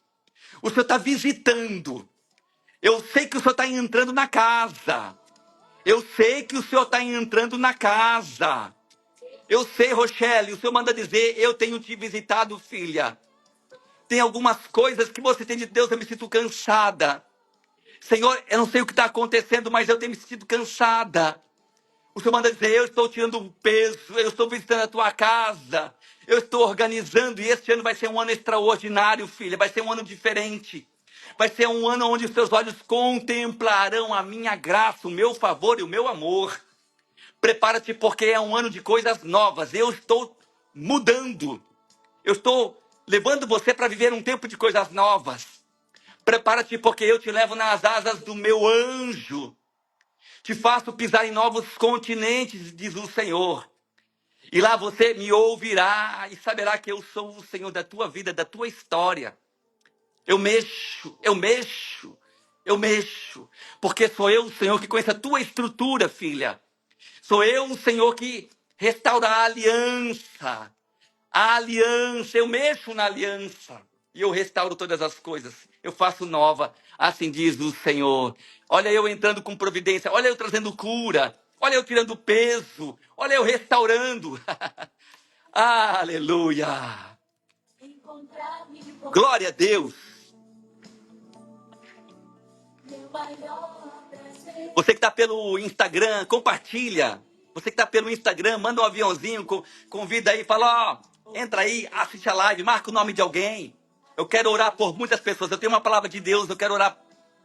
O Senhor está visitando. Eu sei que o Senhor está entrando na casa. Eu sei que o Senhor está entrando na casa. Eu sei, Rochelle, o Senhor manda dizer, eu tenho te visitado, filha. Tem algumas coisas que você tem de Deus, eu me sinto cansada. Senhor, eu não sei o que está acontecendo, mas eu tenho me sentido cansada. O Senhor manda dizer, eu estou tirando o peso, eu estou visitando a tua casa, eu estou organizando, e este ano vai ser um ano extraordinário, filha, vai ser um ano diferente. Vai ser um ano onde os seus olhos contemplarão a minha graça, o meu favor e o meu amor. Prepara-te porque é um ano de coisas novas. Eu estou mudando. Eu estou levando você para viver um tempo de coisas novas. Prepara-te porque eu te levo nas asas do meu anjo. Te faço pisar em novos continentes, diz o Senhor. E lá você me ouvirá e saberá que eu sou o Senhor da tua vida, da tua história. Eu mexo, eu mexo, eu mexo. Porque sou eu o Senhor que conhece a tua estrutura, filha. Sou eu o Senhor que restaura a aliança. A aliança, eu mexo na aliança. E eu restauro todas as coisas. Eu faço nova, assim diz o Senhor. Olha eu entrando com providência. Olha eu trazendo cura. Olha eu tirando peso. Olha eu restaurando. Aleluia. Glória a Deus. Você que está pelo Instagram, compartilha. Você que está pelo Instagram, manda um aviãozinho, convida aí, fala, ó, entra aí, assiste a live, marca o nome de alguém. Eu quero orar por muitas pessoas. Eu tenho uma palavra de Deus, eu quero orar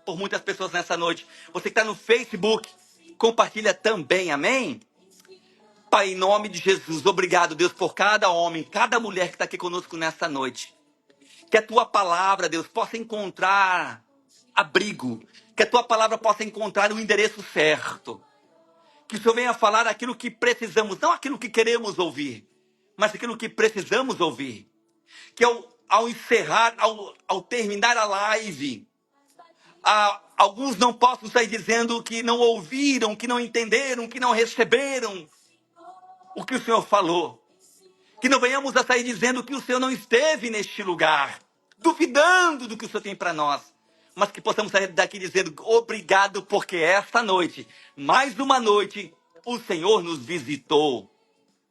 por muitas pessoas nessa noite. Você que está no Facebook, compartilha também, amém? Pai, em nome de Jesus, obrigado, Deus, por cada homem, cada mulher que está aqui conosco nessa noite. Que a tua palavra, Deus, possa encontrar abrigo. Que a tua palavra possa encontrar o endereço certo. Que o Senhor venha falar aquilo que precisamos, não aquilo que queremos ouvir, mas aquilo que precisamos ouvir. Que ao encerrar, ao terminar a live, alguns não possam sair dizendo que não ouviram, que não entenderam, que não receberam o que o Senhor falou. Que não venhamos a sair dizendo que o Senhor não esteve neste lugar, duvidando do que o Senhor tem para nós. Mas que possamos sair daqui dizendo obrigado, porque esta noite, mais uma noite, o Senhor nos visitou.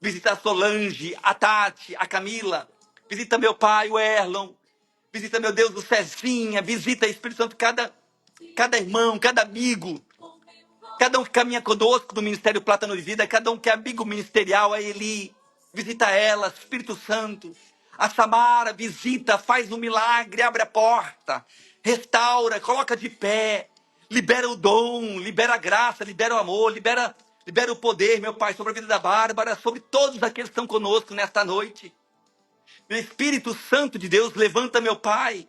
Visita a Solange, a Tati, a Camila. Visita meu pai, o Erlon. Visita, meu Deus, o Cezinha. Visita, Espírito Santo, cada irmão, cada amigo. Cada um que caminha conosco no Ministério Plátano de Vida, cada um que é amigo ministerial, a Eli, visita ela, Espírito Santo. A Samara, visita, faz um milagre, abre a porta, restaura, coloca de pé, libera o dom, libera a graça, libera o amor, libera o poder, meu Pai, sobre a vida da Bárbara, sobre todos aqueles que estão conosco nesta noite. Meu Espírito Santo de Deus, levanta, meu Pai.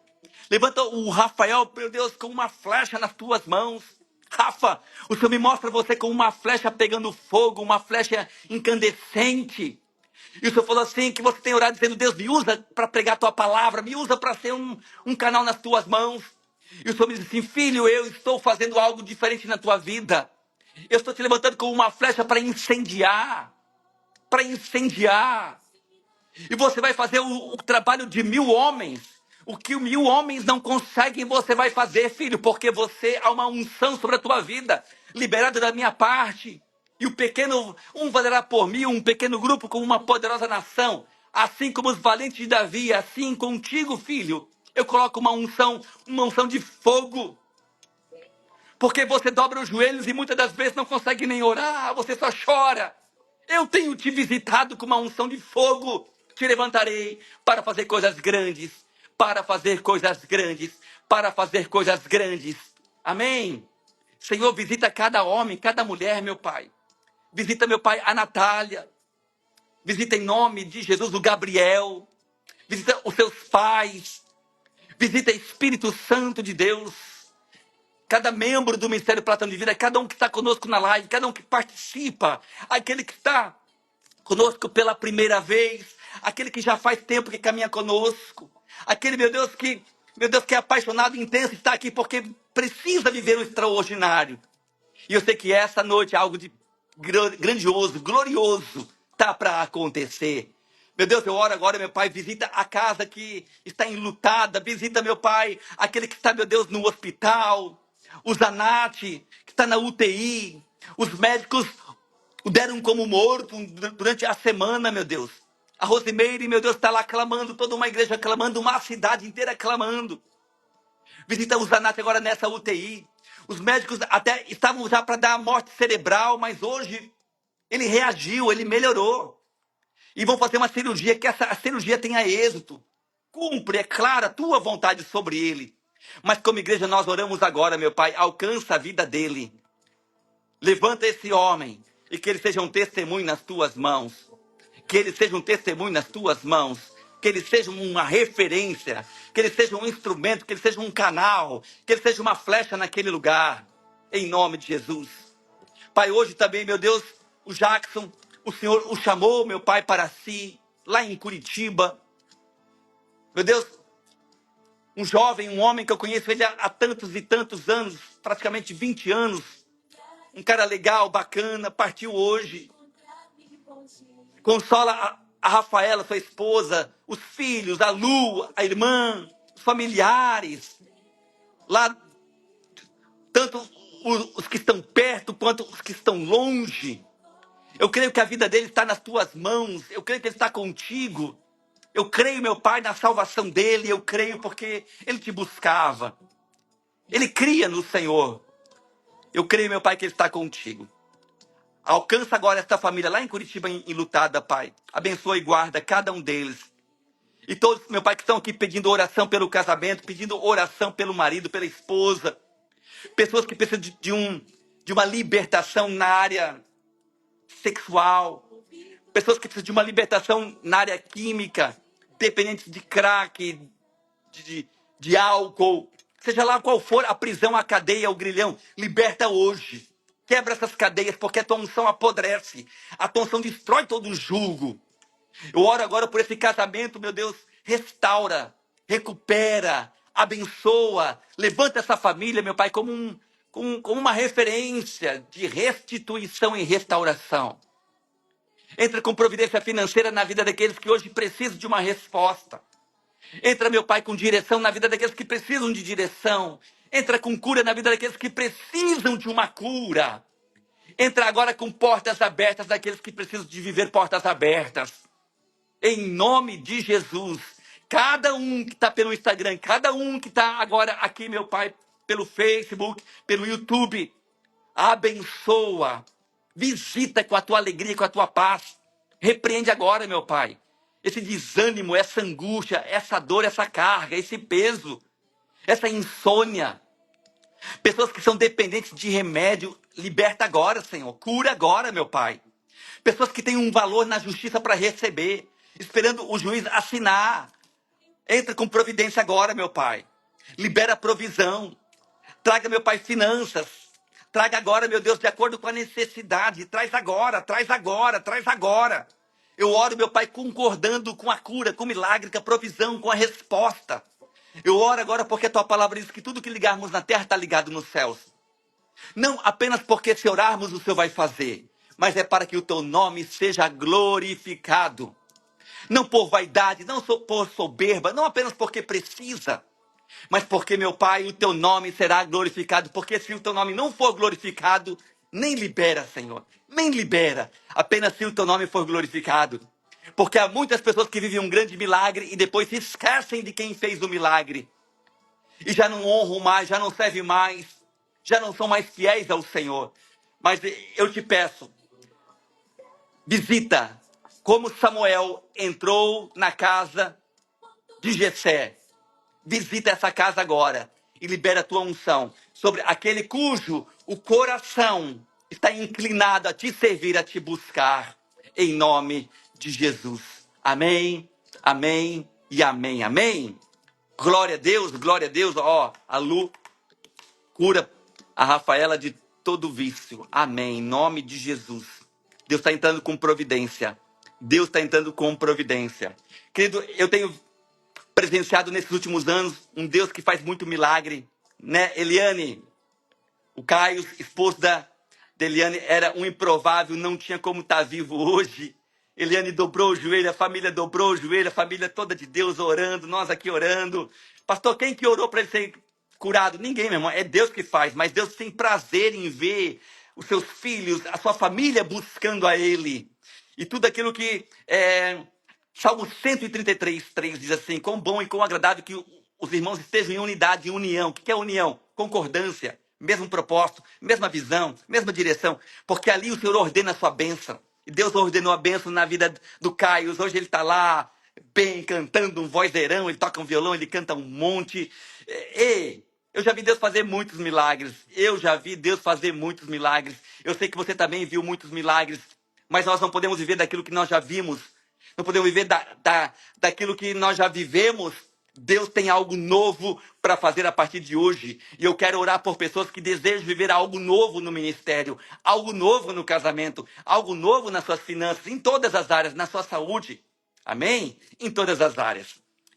Levanta o Rafael, meu Deus, com uma flecha nas tuas mãos. Rafa, o Senhor me mostra você com uma flecha pegando fogo, uma flecha incandescente. E o Senhor falou assim, que você tem orado dizendo, Deus, me usa para pregar a tua palavra, me usa para ser um canal nas tuas mãos. E o Senhor me disse assim, filho, eu estou fazendo algo diferente na tua vida. Eu estou te levantando com uma flecha para incendiar. Para incendiar. E você vai fazer o trabalho de 1000 homens. O que 1000 homens não conseguem, você vai fazer, filho, porque você há uma unção sobre a tua vida, liberada da minha parte. E o pequeno, um valerá por 1000, um pequeno grupo como uma poderosa nação. Assim como os valentes de Davi, assim contigo, filho. Eu coloco uma unção de fogo. Porque você dobra os joelhos e muitas das vezes não consegue nem orar, você só chora. Eu tenho te visitado com uma unção de fogo. Te levantarei para fazer coisas grandes, para fazer coisas grandes, para fazer coisas grandes. Amém? Senhor, visita cada homem, cada mulher, meu Pai. Visita, meu Pai, a Natália. Visita em nome de Jesus o Gabriel. Visita os seus pais. Visita Espírito Santo de Deus. Cada membro do Ministério Plátano de Vida, cada um que está conosco na live, cada um que participa, aquele que está conosco pela primeira vez, aquele que já faz tempo que caminha conosco, aquele, meu Deus, que é apaixonado, intenso, está aqui porque precisa viver o extraordinário. E eu sei que essa noite é algo de grandioso, glorioso, tá para acontecer. Meu Deus, eu oro agora, meu Pai, visita a casa que está enlutada, visita, meu Pai, aquele que está, meu Deus, no hospital, o Zanate, que está na UTI, os médicos o deram como morto durante a semana, meu Deus. A Rosimeire, meu Deus, está lá clamando, toda uma igreja clamando, uma cidade inteira clamando. Visita o Zanate agora nessa UTI. Os médicos até estavam já para dar a morte cerebral, mas hoje ele reagiu, ele melhorou. E vão fazer uma cirurgia, que essa cirurgia tenha êxito. Cumpre, é clara, a tua vontade sobre ele. Mas como igreja nós oramos agora, meu Pai, alcança a vida dele. Levanta esse homem. e que eles sejam testemunho nas tuas mãos. Que eles sejam testemunho nas tuas mãos. Que eles sejam uma referência. Que eles sejam um instrumento. Que eles sejam um canal. Que eles sejam uma flecha naquele lugar. Em nome de Jesus. Pai, hoje também, meu Deus, o Jackson, o Senhor o chamou, meu Pai, para si, lá em Curitiba. Meu Deus, um jovem, um homem que eu conheço ele há tantos e tantos anos, praticamente 20 anos. Um cara legal, bacana, partiu hoje. Consola a Rafaela, sua esposa, os filhos, a Lu, a irmã, os familiares. Lá, tanto os que estão perto quanto os que estão longe. Eu creio que a vida dele está nas tuas mãos. Eu creio que ele está contigo. Eu creio, meu Pai, na salvação dele. Eu creio porque ele te buscava. Ele cria no Senhor. Eu creio, meu Pai, que ele está contigo. Alcança agora esta família lá em Curitiba enlutada, Pai. Abençoa e guarda cada um deles. E todos, meu Pai, que estão aqui pedindo oração pelo casamento, pedindo oração pelo marido, pela esposa. Pessoas que precisam de uma libertação na área sexual. Pessoas que precisam de uma libertação na área química. Dependentes de crack, de álcool. Seja lá qual for a prisão, a cadeia, o grilhão. Liberta hoje. Quebra essas cadeias, porque a tua unção apodrece. A tua unção destrói todo o jugo. Eu oro agora por esse casamento, meu Deus. Restaura, recupera, abençoa. Levanta essa família, meu Pai, como uma referência de restituição e restauração. Entra com providência financeira na vida daqueles que hoje precisam de uma resposta. Entra, meu Pai, com direção na vida daqueles que precisam de direção. Entra com cura na vida daqueles que precisam de uma cura. Entra agora com portas abertas daqueles que precisam de viver portas abertas. Em nome de Jesus. Cada um que está pelo Instagram, cada um que está agora aqui, meu Pai, pelo Facebook, pelo YouTube, abençoa. Visita com a tua alegria, com a tua paz. Repreende agora, meu Pai, esse desânimo, essa angústia, essa dor, essa carga, esse peso, essa insônia. Pessoas que são dependentes de remédio, liberta agora, Senhor. Cura agora, meu Pai. Pessoas que têm um valor na justiça para receber, esperando o juiz assinar. Entra com providência agora, meu Pai. Libera provisão. Traga, meu Pai, finanças. Traga agora, meu Deus, de acordo com a necessidade. Traz agora, traz agora, traz agora. Eu oro, meu Pai, concordando com a cura, com o milagre, com a provisão, com a resposta. Eu oro agora porque a tua palavra diz que tudo que ligarmos na terra está ligado nos céus. Não apenas porque se orarmos o Senhor vai fazer, mas é para que o teu nome seja glorificado. Não por vaidade, não por soberba, não apenas porque precisa, mas porque, meu Pai, o teu nome será glorificado. Porque se o teu nome não for glorificado, nem libera, Senhor. Nem libera. Apenas se o teu nome for glorificado. Porque há muitas pessoas que vivem um grande milagre e depois se esquecem de quem fez o milagre. E já não honram mais, já não servem mais, já não são mais fiéis ao Senhor. Mas eu te peço, visita como Samuel entrou na casa de Jessé. Visita essa casa agora e libera a tua unção sobre aquele cujo o coração está inclinado a te servir, a te buscar, em nome de Jesus. Amém, amém e amém, amém. Glória a Deus, glória a Deus. Ó, a Lu cura a Rafaela de todo vício. Amém, em nome de Jesus. Deus está entrando com providência. Deus está entrando com providência. Querido, eu tenho presenciado nesses últimos anos um Deus que faz muito milagre, né? Eliane, o Caio, esposo da Eliane, era um improvável, não tinha como estar vivo hoje. Eliane dobrou o joelho, a família dobrou o joelho, a família toda de Deus orando, nós aqui orando. Pastor, quem que orou para ele ser curado? Ninguém, meu irmão, é Deus que faz, mas Deus tem prazer em ver os seus filhos, a sua família buscando a Ele. E tudo aquilo que Salmo 133:3 diz assim: quão bom e quão agradável que os irmãos estejam em unidade, em união. O que é união? Concordância, mesmo propósito, mesma visão, mesma direção. Porque ali o Senhor ordena a sua bênção. E Deus ordenou a bênção na vida do Caio. Hoje ele está lá, bem, cantando um vozeirão, ele toca um violão, ele canta um monte. Eu já vi Deus fazer muitos milagres. Eu já vi Deus fazer muitos milagres. Eu sei que você também viu muitos milagres, mas nós não podemos viver daquilo que nós já vimos. Não podemos viver daquilo que nós já vivemos. Deus tem algo novo para fazer a partir de hoje. E eu quero orar por pessoas que desejam viver algo novo no ministério, algo novo no casamento, algo novo nas suas finanças, em todas as áreas, na sua saúde. Amém? Em todas as áreas.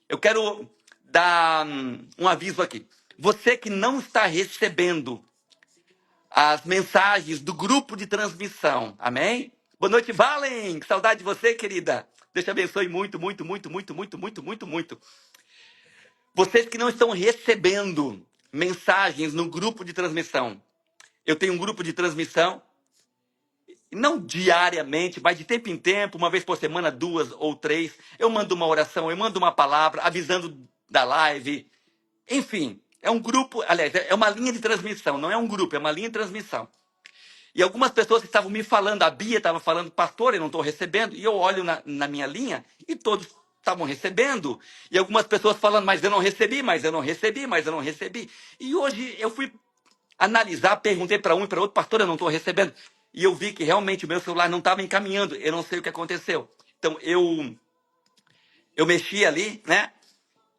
Eu quero dar um aviso aqui. Você que não está recebendo as mensagens do grupo de transmissão. Amém? Boa noite, Valen. Que saudade de você, querida. Deus te abençoe muito, muito, muito, muito, muito, muito, muito, muito. Vocês que não estão recebendo mensagens no grupo de transmissão. Eu tenho um grupo de transmissão, não diariamente, mas de tempo em tempo, uma vez por semana, 2 ou 3. Eu mando uma oração, eu mando uma palavra avisando da live. Enfim, é um grupo, aliás, é uma linha de transmissão, não é um grupo, é uma linha de transmissão. E algumas pessoas estavam me falando, a Bia estava falando, pastor, eu não estou recebendo. E eu olho na minha linha e todos estavam recebendo. E algumas pessoas falando, mas eu não recebi, mas eu não recebi, mas eu não recebi. E hoje eu fui analisar, perguntei para um e para outro, pastor, eu não estou recebendo. E eu vi que realmente o meu celular não estava encaminhando. Eu não sei o que aconteceu. Então eu mexi ali, né?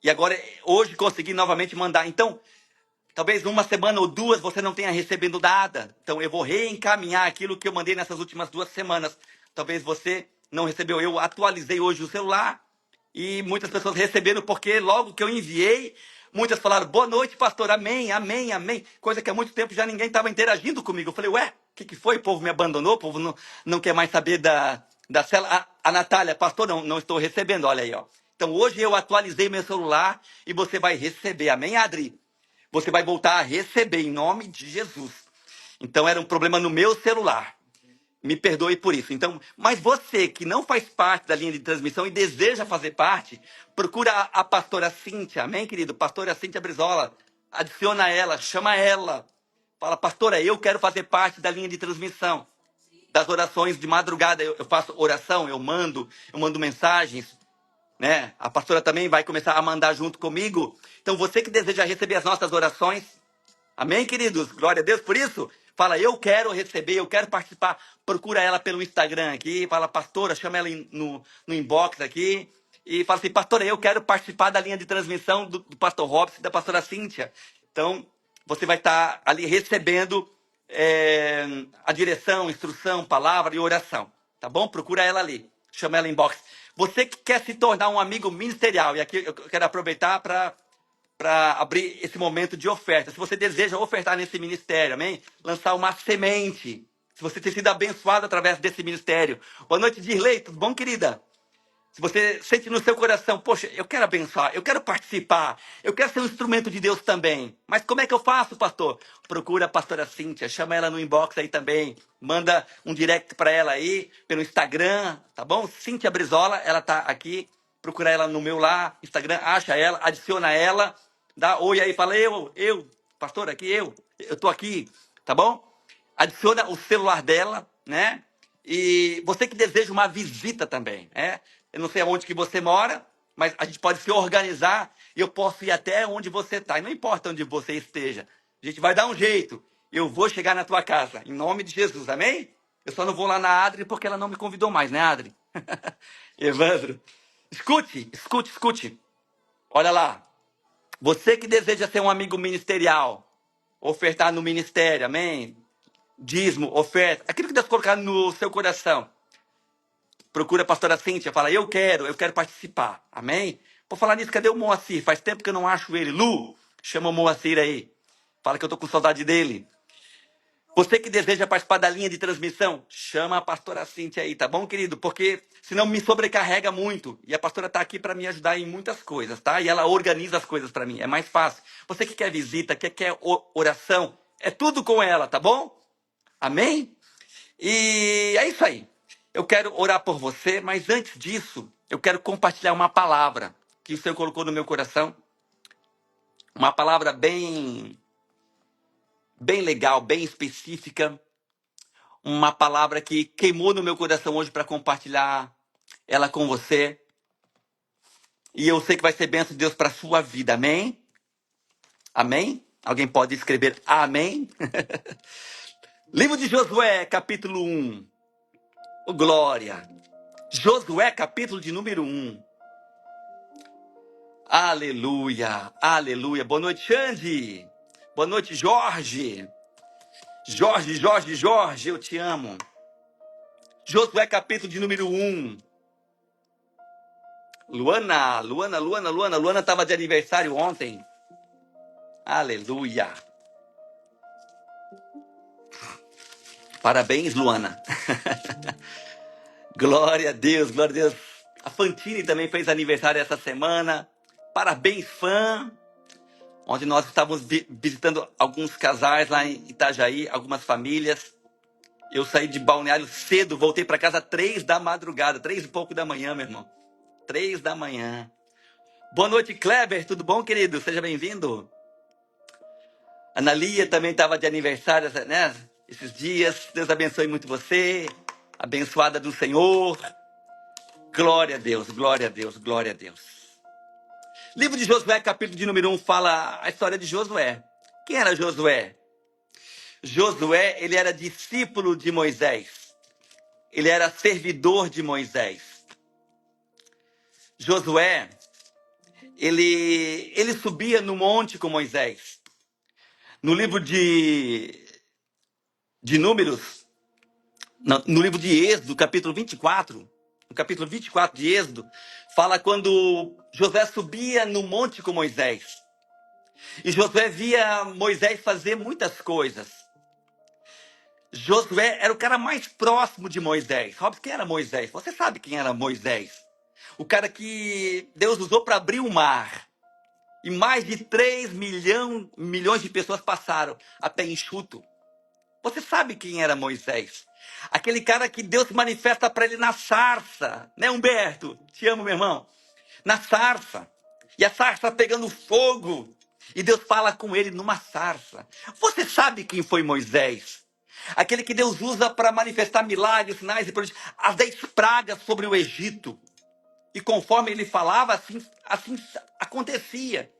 E agora, hoje consegui novamente mandar. Então, talvez uma semana ou 2 você não tenha recebendo nada. Então eu vou reencaminhar aquilo que eu mandei nessas últimas 2 semanas. Talvez você não recebeu. Eu atualizei hoje o celular e muitas pessoas receberam porque logo que eu enviei, muitas falaram, boa noite, pastor, amém, amém, amém. Coisa que há muito tempo já ninguém estava interagindo comigo. Eu falei, ué, o que foi? O povo me abandonou? O povo não quer mais saber da célula. A Natália, pastor, não estou recebendo. Olha aí, ó. Então hoje eu atualizei meu celular e você vai receber. Amém, Adri? Você vai voltar a receber em nome de Jesus. Então era um problema no meu celular. Me perdoe por isso. Então, mas você que não faz parte da linha de transmissão e deseja fazer parte, procura a pastora Cíntia, amém, querido? Pastora Cíntia Brizola. Adiciona ela, chama ela. Fala, pastora, eu quero fazer parte da linha de transmissão. Das orações de madrugada, eu faço oração, eu mando mensagens, né? A pastora também vai começar a mandar junto comigo. Então, você que deseja receber as nossas orações, amém, queridos? Glória a Deus por isso. Fala, eu quero receber, eu quero participar. Procura ela pelo Instagram aqui. Fala, pastora, chama ela no inbox aqui. E fala assim, pastora, eu quero participar da linha de transmissão do pastor Robson e da pastora Cíntia. Então, você vai estar ali recebendo a direção, instrução, palavra e oração. Tá bom? Procura ela ali. Chama ela inbox. Você que quer se tornar um amigo ministerial, e aqui eu quero aproveitar para abrir esse momento de oferta. Se você deseja ofertar nesse ministério, amém? Lançar uma semente. Se você tem sido abençoado através desse ministério. Boa noite, Dirley. Tudo bom, querida? Se você sente no seu coração, poxa, eu quero abençoar, eu quero participar, eu quero ser um instrumento de Deus também. Mas como é que eu faço, pastor? Procura a pastora Cíntia, chama ela no inbox aí também. Manda um direct para ela aí, pelo Instagram, tá bom? Cíntia Brizola, ela tá aqui. Procura ela no meu lá, Instagram, acha ela, adiciona ela, dá oi aí, fala pastor, aqui eu tô aqui, tá bom? Adiciona o celular dela, né? E você que deseja uma visita também, né? Eu não sei aonde que você mora, mas a gente pode se organizar e eu posso ir até onde você está. E não importa onde você esteja. A gente vai dar um jeito. Eu vou chegar na tua casa, em nome de Jesus, amém? Eu só não vou lá na Adri porque ela não me convidou mais, né, Adri? Evandro. Escute, escute, escute. Olha lá. Você que deseja ser um amigo ministerial, ofertar no ministério, amém? Dízimo, oferta, aquilo que Deus colocar no seu coração. Procura a pastora Cíntia, fala, eu quero participar, amém? Por falar nisso, cadê o Moacir? Faz tempo que eu não acho ele. Lu, chama o Moacir aí. Fala que eu tô com saudade dele. Você que deseja participar da linha de transmissão, chama a pastora Cíntia aí, tá bom, querido? Porque senão me sobrecarrega muito. E a pastora tá aqui para me ajudar em muitas coisas, tá? E ela organiza as coisas para mim, é mais fácil. Você que quer visita, que quer oração, é tudo com ela, tá bom? Amém? E é isso aí. Eu quero orar por você, mas antes disso, eu quero compartilhar uma palavra que o Senhor colocou no meu coração. Uma palavra bem legal, bem específica. Uma palavra que queimou no meu coração hoje para compartilhar ela com você. E eu sei que vai ser bênção de Deus para a sua vida. Amém? Amém? Alguém pode escrever amém? Livro de Josué, capítulo 1. Oh, glória. Josué, capítulo de número 1. Aleluia, aleluia. Boa noite, Xande. Boa noite, Jorge. Jorge, eu te amo. Josué, capítulo de número 1. Luana estava de aniversário ontem. Aleluia. Parabéns, Luana. Glória a Deus, glória a Deus. A Fantine também fez aniversário essa semana. Parabéns, fã. Onde nós estávamos visitando alguns casais lá em Itajaí, algumas famílias. Eu saí de Balneário cedo, voltei para casa 3 da madrugada, 3 e pouco da manhã, meu irmão. 3 da manhã. Boa noite, Kleber, tudo bom, querido? Seja bem-vindo. Ana Lia também estava de aniversário, né? Esses dias. Deus abençoe muito você. Abençoada do Senhor. Glória a Deus, glória a Deus, glória a Deus. Livro de Josué, capítulo de número 1, fala a história de Josué. Quem era Josué? Josué, ele era discípulo de Moisés. Ele era servidor de Moisés. Josué, ele subia no monte com Moisés. No livro de Números, no livro de Êxodo, capítulo 24, no capítulo 24 de Êxodo, fala quando Josué subia no monte com Moisés. E Josué via Moisés fazer muitas coisas. Josué era o cara mais próximo de Moisés. Robson, quem era Moisés? Você sabe quem era Moisés? O cara que Deus usou para abrir o mar. E mais de 3 milhões de pessoas passaram a pé enxuto. Você sabe quem era Moisés? Aquele cara que Deus manifesta para ele na sarça. Né, Humberto? Te amo, meu irmão. Na sarça. E a sarça pegando fogo. E Deus fala com ele numa sarça. Você sabe quem foi Moisés? Aquele que Deus usa para manifestar milagres, sinais e prodígios. As 10 pragas sobre o Egito. E conforme ele falava, assim acontecia.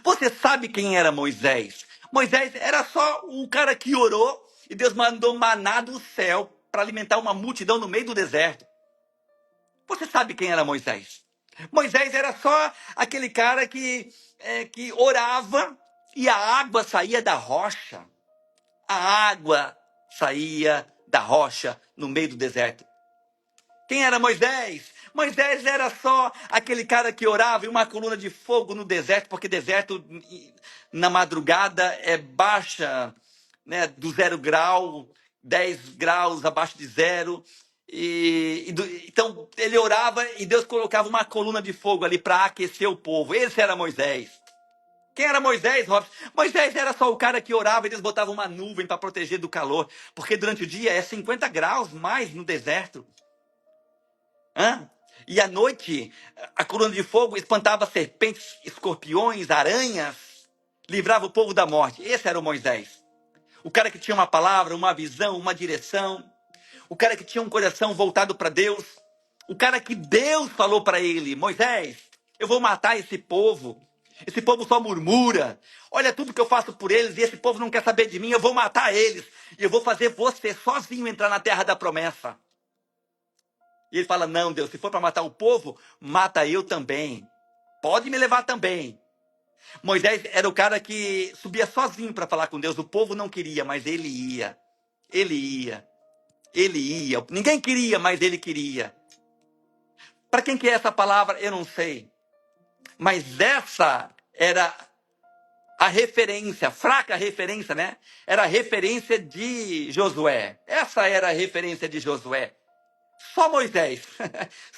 Você sabe quem era Moisés? Moisés era só um cara que orou e Deus mandou maná do céu para alimentar uma multidão no meio do deserto. Você sabe quem era Moisés? Moisés era só aquele cara que orava e a água saía da rocha. A água saía da rocha no meio do deserto. Quem era Moisés? Moisés era só aquele cara que orava em uma coluna de fogo no deserto, porque deserto na madrugada é baixa, né, do 0 grau, 10 graus abaixo de zero. Então ele orava e Deus colocava uma coluna de fogo ali para aquecer o povo. Esse era Moisés. Quem era Moisés, Robson? Moisés era só o cara que orava e Deus botava uma nuvem para proteger do calor, porque durante o dia é 50 graus mais no deserto. E à noite, a coluna de fogo espantava serpentes, escorpiões, aranhas, livrava o povo da morte. Esse era o Moisés. O cara que tinha uma palavra, uma visão, uma direção. O cara que tinha um coração voltado para Deus. O cara que Deus falou para ele: Moisés, eu vou matar esse povo. Esse povo só murmura. Olha tudo que eu faço por eles e esse povo não quer saber de mim. Eu vou matar eles. E eu vou fazer você sozinho entrar na terra da promessa. E ele fala: não, Deus, se for para matar o povo, mata eu também. Pode me levar também. Moisés era o cara que subia sozinho para falar com Deus. O povo não queria, mas ele ia. Ele ia. Ele ia. Ninguém queria, mas ele queria. Para quem que é essa palavra, eu não sei. Mas essa era a referência, fraca referência, né? Era a referência de Josué. Essa era a referência de Josué. Só Moisés.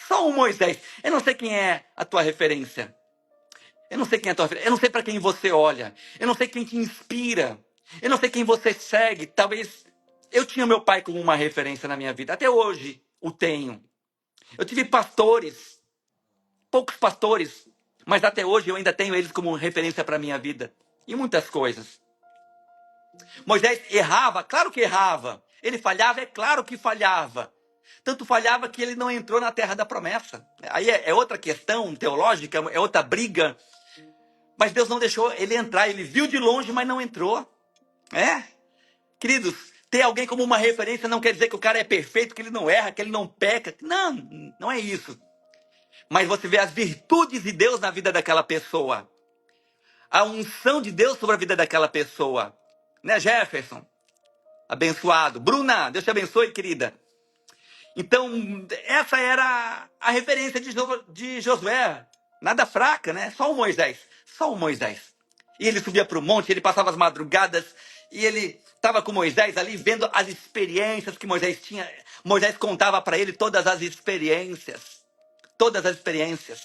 Só o Moisés. Eu não sei quem é a tua referência. Eu não sei quem é a tua referência. Eu não sei para quem você olha. Eu não sei quem te inspira. Eu não sei quem você segue. Talvez eu tinha meu pai como uma referência na minha vida. Até hoje o tenho. Eu tive pastores. Poucos pastores. Mas até hoje eu ainda tenho eles como referência para a minha vida. E muitas coisas. Moisés errava? Claro que errava. Ele falhava? É claro que falhava. Tanto falhava que ele não entrou na terra da promessa. Aí é outra questão teológica, é outra briga. Mas Deus não deixou ele entrar. Ele viu de longe, mas não entrou. Queridos, Ter alguém como uma referência não quer dizer que o cara é perfeito, que ele não erra, que ele não peca. Não, não é isso. Mas você vê as virtudes de Deus na vida daquela pessoa. A unção de Deus sobre a vida daquela pessoa. Né, Jefferson? Abençoado. Bruna, Deus te abençoe, querida. Então, essa era a referência de Josué. Nada fraca, né? Só o Moisés. Só o Moisés. E ele subia para o monte, ele passava as madrugadas, e ele estava com Moisés ali, vendo as experiências que Moisés tinha. Moisés contava para ele todas as experiências. Todas as experiências.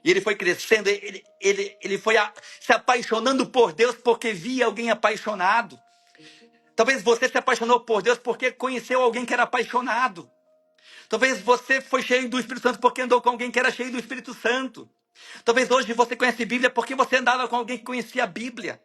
E ele foi crescendo, ele foi se apaixonando por Deus porque via alguém apaixonado. Talvez você se apaixonou por Deus porque conheceu alguém que era apaixonado. Talvez você foi cheio do Espírito Santo porque andou com alguém que era cheio do Espírito Santo. Talvez hoje você conhece a Bíblia porque você andava com alguém que conhecia a Bíblia.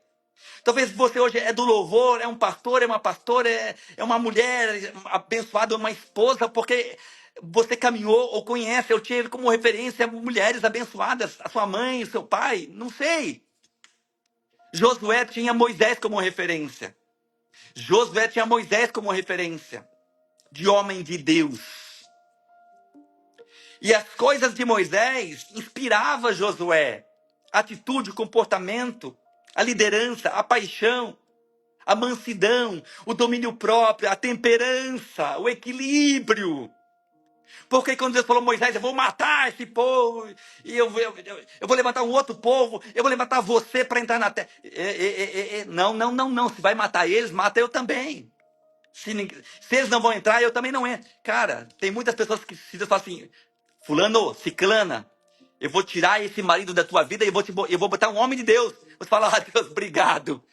Talvez você hoje é do louvor, é um pastor, é uma pastora, é uma mulher abençoada, uma esposa, porque você caminhou ou conhece, eu tive como referência mulheres abençoadas, a sua mãe, o seu pai, não sei. Josué tinha Moisés como referência. Josué tinha Moisés como referência de homem de Deus. E as coisas de Moisés inspiravam Josué. Atitude, comportamento, a liderança, a paixão, a mansidão, o domínio próprio, a temperança, o equilíbrio. Porque quando Deus falou a Moisés, eu vou matar esse povo, e eu vou levantar um outro povo, eu vou levantar você para entrar na terra. Não. Se vai matar eles, mata eu também. Se eles não vão entrar, eu também não entro. Cara, tem muitas pessoas que se Deus fala assim, fulano, ciclana, eu vou tirar esse marido da tua vida e eu vou botar um homem de Deus. Você fala, Deus, obrigado.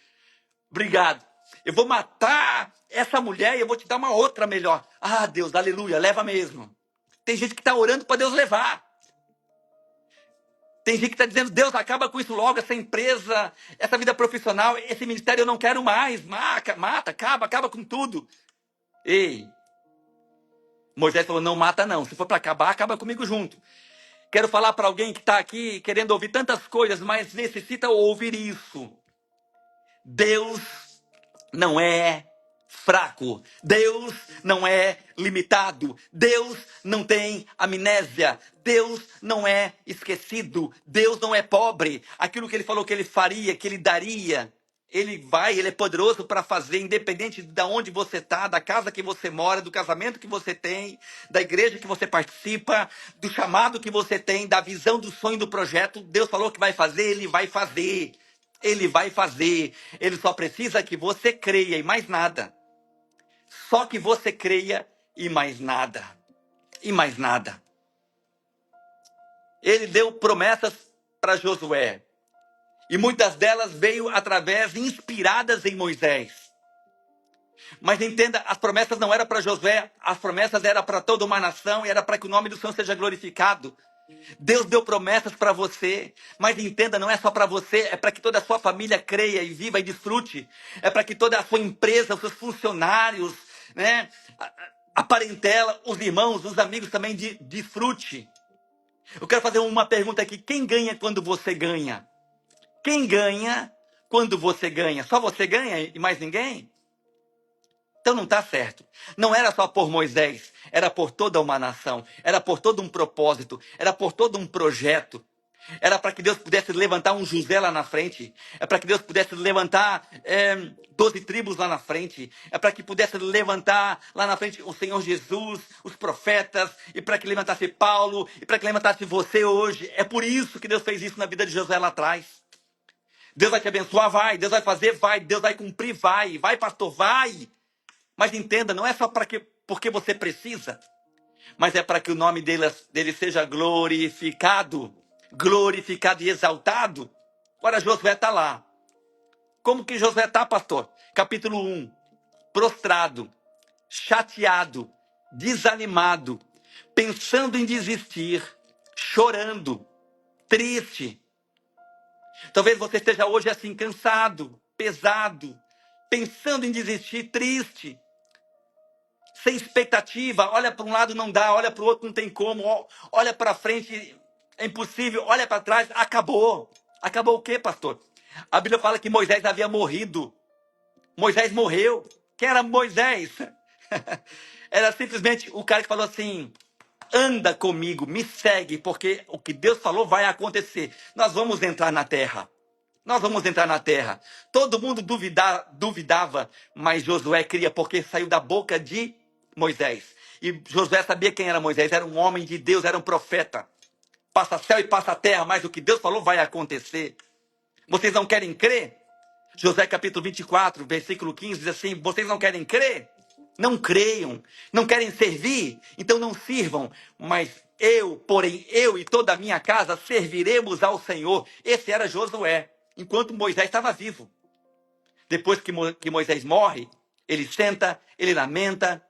Obrigado. Eu vou matar essa mulher e eu vou te dar uma outra melhor. Deus, aleluia, leva mesmo. Tem gente que está orando para Deus levar. Tem gente que está dizendo, Deus, acaba com isso logo, essa empresa, essa vida profissional, esse ministério eu não quero mais. Mata, acaba com tudo. Ei, Moisés falou, não mata não. Se for para acabar, acaba comigo junto. Quero falar para alguém que está aqui querendo ouvir tantas coisas, mas necessita ouvir isso. Deus não é fraco. Deus não é limitado. Deus não tem amnésia. Deus não é esquecido. Deus não é pobre. Aquilo que ele falou que ele faria, que ele daria, ele é poderoso para fazer, independente de onde você está, da casa que você mora, do casamento que você tem, da igreja que você participa, do chamado que você tem, da visão, do sonho, do projeto. Deus falou que vai fazer, ele vai fazer. Ele vai fazer. Ele só precisa que você creia e mais nada. Só que você creia e mais nada. E mais nada. Ele deu promessas para Josué. E muitas delas veio através, inspiradas em Moisés. Mas entenda, as promessas não eram para Josué. As promessas eram para toda uma nação e era para que o nome do Senhor seja glorificado. Deus deu promessas para você, mas entenda, não é só para você, é para que toda a sua família creia e viva e desfrute. É para que toda a sua empresa, os seus funcionários, né, a parentela, os irmãos, os amigos também desfrute. Eu quero fazer uma pergunta aqui. Quem ganha quando você ganha? Quem ganha quando você ganha? Só você ganha e mais ninguém? Então não está certo. Não era só por Moisés, era por toda uma nação, era por todo um propósito, era por todo um projeto. Era para que Deus pudesse levantar um José lá na frente. É para que Deus pudesse levantar 12 tribos lá na frente. É para que pudesse levantar lá na frente o Senhor Jesus, os profetas, e para que levantasse Paulo, e para que levantasse você hoje. É por isso que Deus fez isso na vida de José lá atrás. Deus vai te abençoar, vai. Deus vai fazer, vai. Deus vai cumprir, vai. Vai, pastor, vai. Mas entenda, não é só porque você precisa, mas é para que o nome dele seja glorificado. Glorificado e exaltado. Ora, Josué está lá. Como que Josué está, pastor? Capítulo 1. Prostrado, chateado, desanimado, pensando em desistir, chorando, triste. Talvez você esteja hoje assim, cansado, pesado, pensando em desistir, triste. Sem expectativa, olha para um lado não dá, olha para o outro não tem como, olha para frente, é impossível, olha para trás, acabou. Acabou o quê, pastor? A Bíblia fala que Moisés havia morrido. Moisés morreu. Quem era Moisés? Era simplesmente o cara que falou assim: anda comigo, me segue, porque o que Deus falou vai acontecer. Nós vamos entrar na terra. Nós vamos entrar na terra. Todo mundo duvidava, mas Josué cria, porque saiu da boca de Moisés. E Josué sabia quem era Moisés, era um homem de Deus, era um profeta. Passa céu e passa terra, mas o que Deus falou vai acontecer. Vocês não querem crer? Josué capítulo 24, versículo 15, diz assim: vocês não querem crer? Não creiam. Não querem servir? Então não sirvam. Mas porém, eu e toda a minha casa serviremos ao Senhor. Esse era Josué, enquanto Moisés estava vivo. Depois que Moisés morre, ele senta, ele lamenta,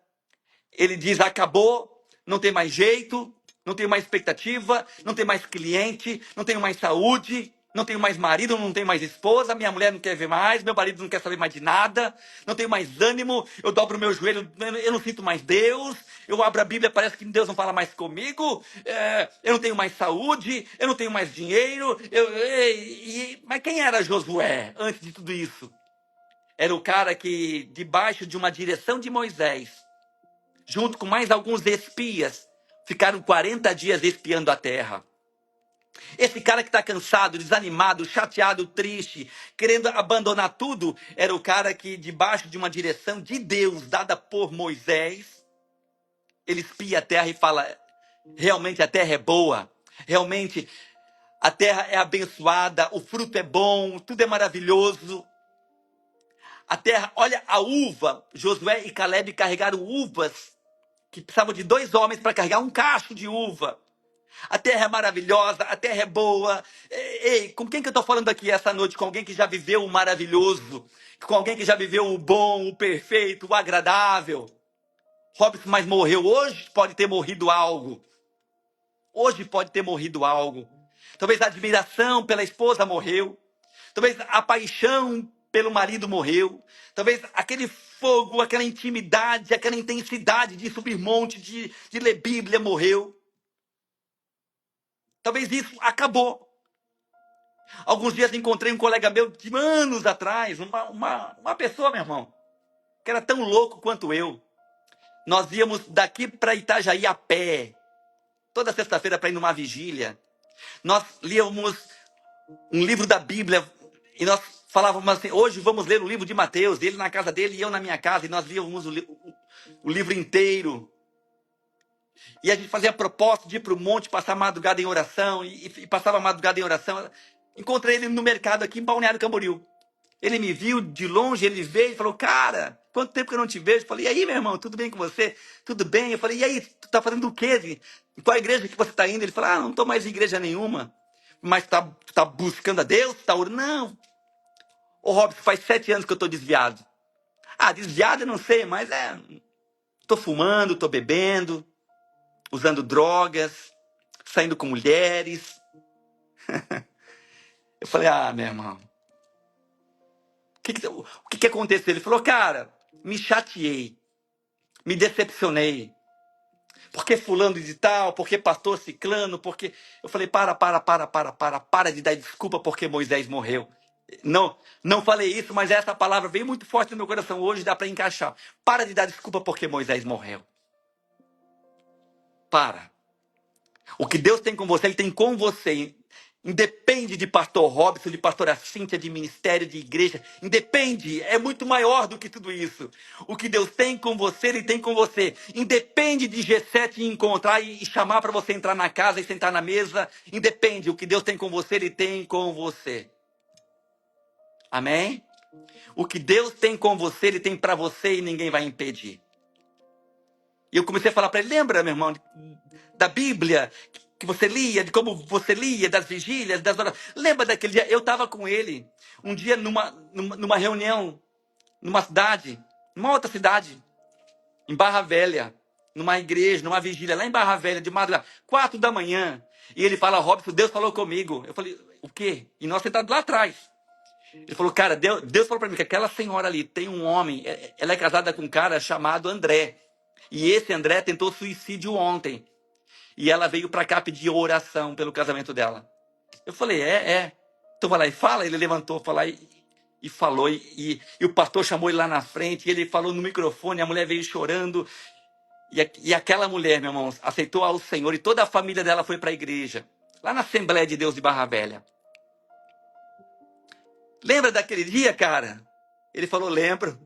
ele diz: acabou, não tem mais jeito, não tenho mais expectativa, não tenho mais cliente, não tenho mais saúde, não tenho mais marido, não tenho mais esposa, minha mulher não quer ver mais, meu marido não quer saber mais de nada, não tenho mais ânimo, eu dobro meu joelho, eu não sinto mais Deus, eu abro a Bíblia, parece que Deus não fala mais comigo, eu não tenho mais saúde, eu não tenho mais dinheiro. Mas quem era Josué antes de tudo isso? Era o cara que, debaixo de uma direção de Moisés, junto com mais alguns espias, ficaram 40 dias espiando a terra. Esse cara que está cansado, desanimado, chateado, triste, querendo abandonar tudo, era o cara que, debaixo de uma direção de Deus, dada por Moisés, ele espia a terra e fala: realmente a terra é boa, realmente a terra é abençoada, o fruto é bom, tudo é maravilhoso. A terra, olha a uva. Josué e Caleb carregaram uvas que precisavam de 2 homens para carregar um cacho de uva. A terra é maravilhosa, a terra é boa. Ei, com quem que eu estou falando aqui essa noite? Com alguém que já viveu o maravilhoso, com alguém que já viveu o bom, o perfeito, o agradável. Robson, mas morreu hoje? Pode ter morrido algo. Hoje pode ter morrido algo. Talvez a admiração pela esposa morreu. Talvez a paixão pelo marido morreu. Talvez aquele fogo, aquela intimidade, aquela intensidade de subir monte, de ler Bíblia morreu. Talvez isso acabou. Alguns dias encontrei um colega meu de anos atrás, uma pessoa, meu irmão, que era tão louco quanto eu. Nós íamos daqui para Itajaí a pé, toda sexta-feira para ir numa vigília. Nós líamos um livro da Bíblia e nós falávamos assim: hoje vamos ler o livro de Mateus. Ele na casa dele e eu na minha casa, e nós líamos o livro inteiro. E a gente fazia a proposta de ir para o monte, passar a madrugada em oração, e passava a madrugada em oração. Encontrei ele no mercado aqui em Balneário Camboriú. Ele me viu de longe, ele veio e falou: cara, quanto tempo que eu não te vejo? Eu falei: e aí, meu irmão, tudo bem com você? Tudo bem? Eu falei: e aí, tu tá fazendo o quê? Em qual igreja que você tá indo? Ele falou: ah, não tô mais em igreja nenhuma. Mas tu tá buscando a Deus? Tá orando? Não. Ô, Robson, faz 7 anos que eu tô desviado. Ah, desviado eu não sei, mas tô fumando, tô bebendo, usando drogas, saindo com mulheres. Eu falei: ah, meu irmão, o que aconteceu? Ele falou: cara, me chateei, me decepcionei. Porque fulano de tal, porque pastor ciclano, porque... Eu falei: para de dar desculpa porque Moisés morreu. Não falei isso, mas essa palavra veio muito forte no meu coração hoje, dá para encaixar. Para de dar desculpa porque Moisés morreu. Para. O que Deus tem com você, Ele tem com você. Independe de pastor Robson, de pastora Cíntia, de ministério, de igreja. Independe, é muito maior do que tudo isso. O que Deus tem com você, Ele tem com você. Independe de G7 encontrar e chamar para você entrar na casa e sentar na mesa. Independe, o que Deus tem com você, Ele tem com você. Amém? O que Deus tem com você, Ele tem para você e ninguém vai impedir. E eu comecei a falar para ele: lembra, meu irmão, da Bíblia que você lia, de como você lia, das vigílias, das horas. Lembra daquele dia? Eu estava com ele um dia numa reunião, numa cidade, numa outra cidade, em Barra Velha, numa igreja, numa vigília, lá em Barra Velha, de madrugada, 4 da manhã. E ele fala: Robson, Deus falou comigo. Eu falei: o quê? E nós sentados lá atrás. Ele falou: cara, Deus falou para mim que aquela senhora ali tem um homem, ela é casada com um cara chamado André. E esse André tentou suicídio ontem. E ela veio para cá pedir oração pelo casamento dela. Eu falei: Então vai lá e fala. Ele levantou, falou: e falou, e o pastor chamou ele lá na frente, e ele falou no microfone, a mulher veio chorando, e aquela mulher, meus irmãos, aceitou ao Senhor, e toda a família dela foi para a igreja, lá na Assembleia de Deus de Barra Velha. Lembra daquele dia, cara? Ele falou, lembro.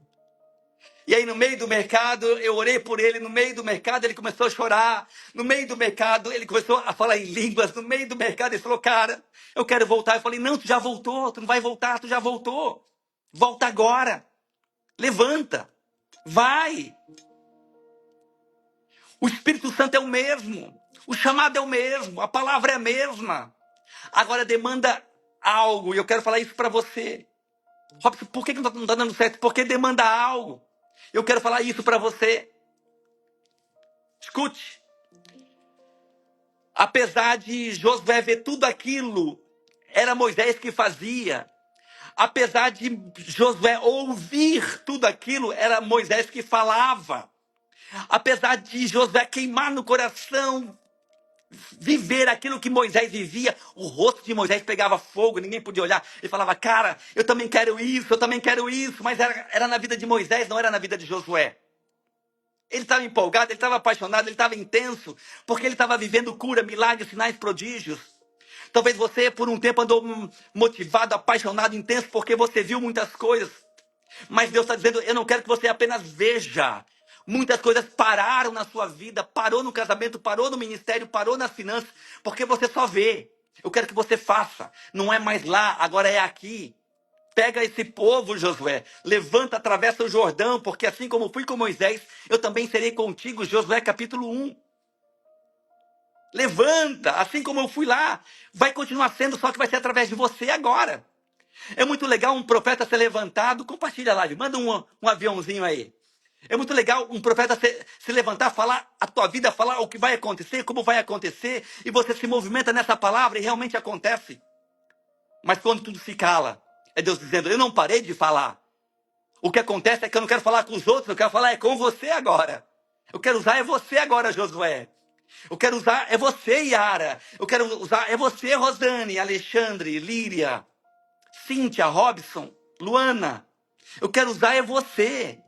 E aí no meio do mercado, eu orei por ele, no meio do mercado ele começou a chorar, no meio do mercado ele começou a falar em línguas, no meio do mercado ele falou, cara, eu quero voltar. Eu falei, não, tu já voltou, tu não vai voltar, tu já voltou. Volta agora, levanta, vai. O Espírito Santo é o mesmo, o chamado é o mesmo, a palavra é a mesma. Agora demanda algo, e eu quero falar isso para você. Robson, por que não está dando certo? Porque demanda algo. Eu quero falar isso para você. Escute. Apesar de Josué ver tudo aquilo, era Moisés que fazia. Apesar de Josué ouvir tudo aquilo, era Moisés que falava. Apesar de Josué queimar no coração, viver aquilo que Moisés vivia, o rosto de Moisés pegava fogo, ninguém podia olhar. Ele falava, cara, eu também quero isso, eu também quero isso. Mas era na vida de Moisés, não era na vida de Josué. Ele estava empolgado, ele estava apaixonado, ele estava intenso, porque ele estava vivendo cura, milagres, sinais, prodígios. Talvez você, por um tempo, andou motivado, apaixonado, intenso, porque você viu muitas coisas. Mas Deus está dizendo, eu não quero que você apenas veja. Muitas coisas pararam na sua vida, parou no casamento, parou no ministério, parou nas finanças, porque você só vê. Eu quero que você faça. Não é mais lá, agora é aqui. Pega esse povo, Josué, levanta, atravessa o Jordão, porque assim como fui com Moisés, eu também serei contigo, Josué capítulo 1. Levanta, assim como eu fui lá, vai continuar sendo, só que vai ser através de você agora. É muito legal um profeta ser levantado, compartilha a live, manda um aviãozinho aí. É muito legal um profeta se levantar, falar a tua vida, falar o que vai acontecer, como vai acontecer, e você se movimenta nessa palavra e realmente acontece. Mas quando tudo se cala, é Deus dizendo, eu não parei de falar. O que acontece é que eu não quero falar com os outros, eu quero falar é com você agora. Eu quero usar é você agora, Josué. Eu quero usar é você, Yara. Eu quero usar é você, Rosane, Alexandre, Líria, Cíntia, Robson, Luana. Eu quero usar é você.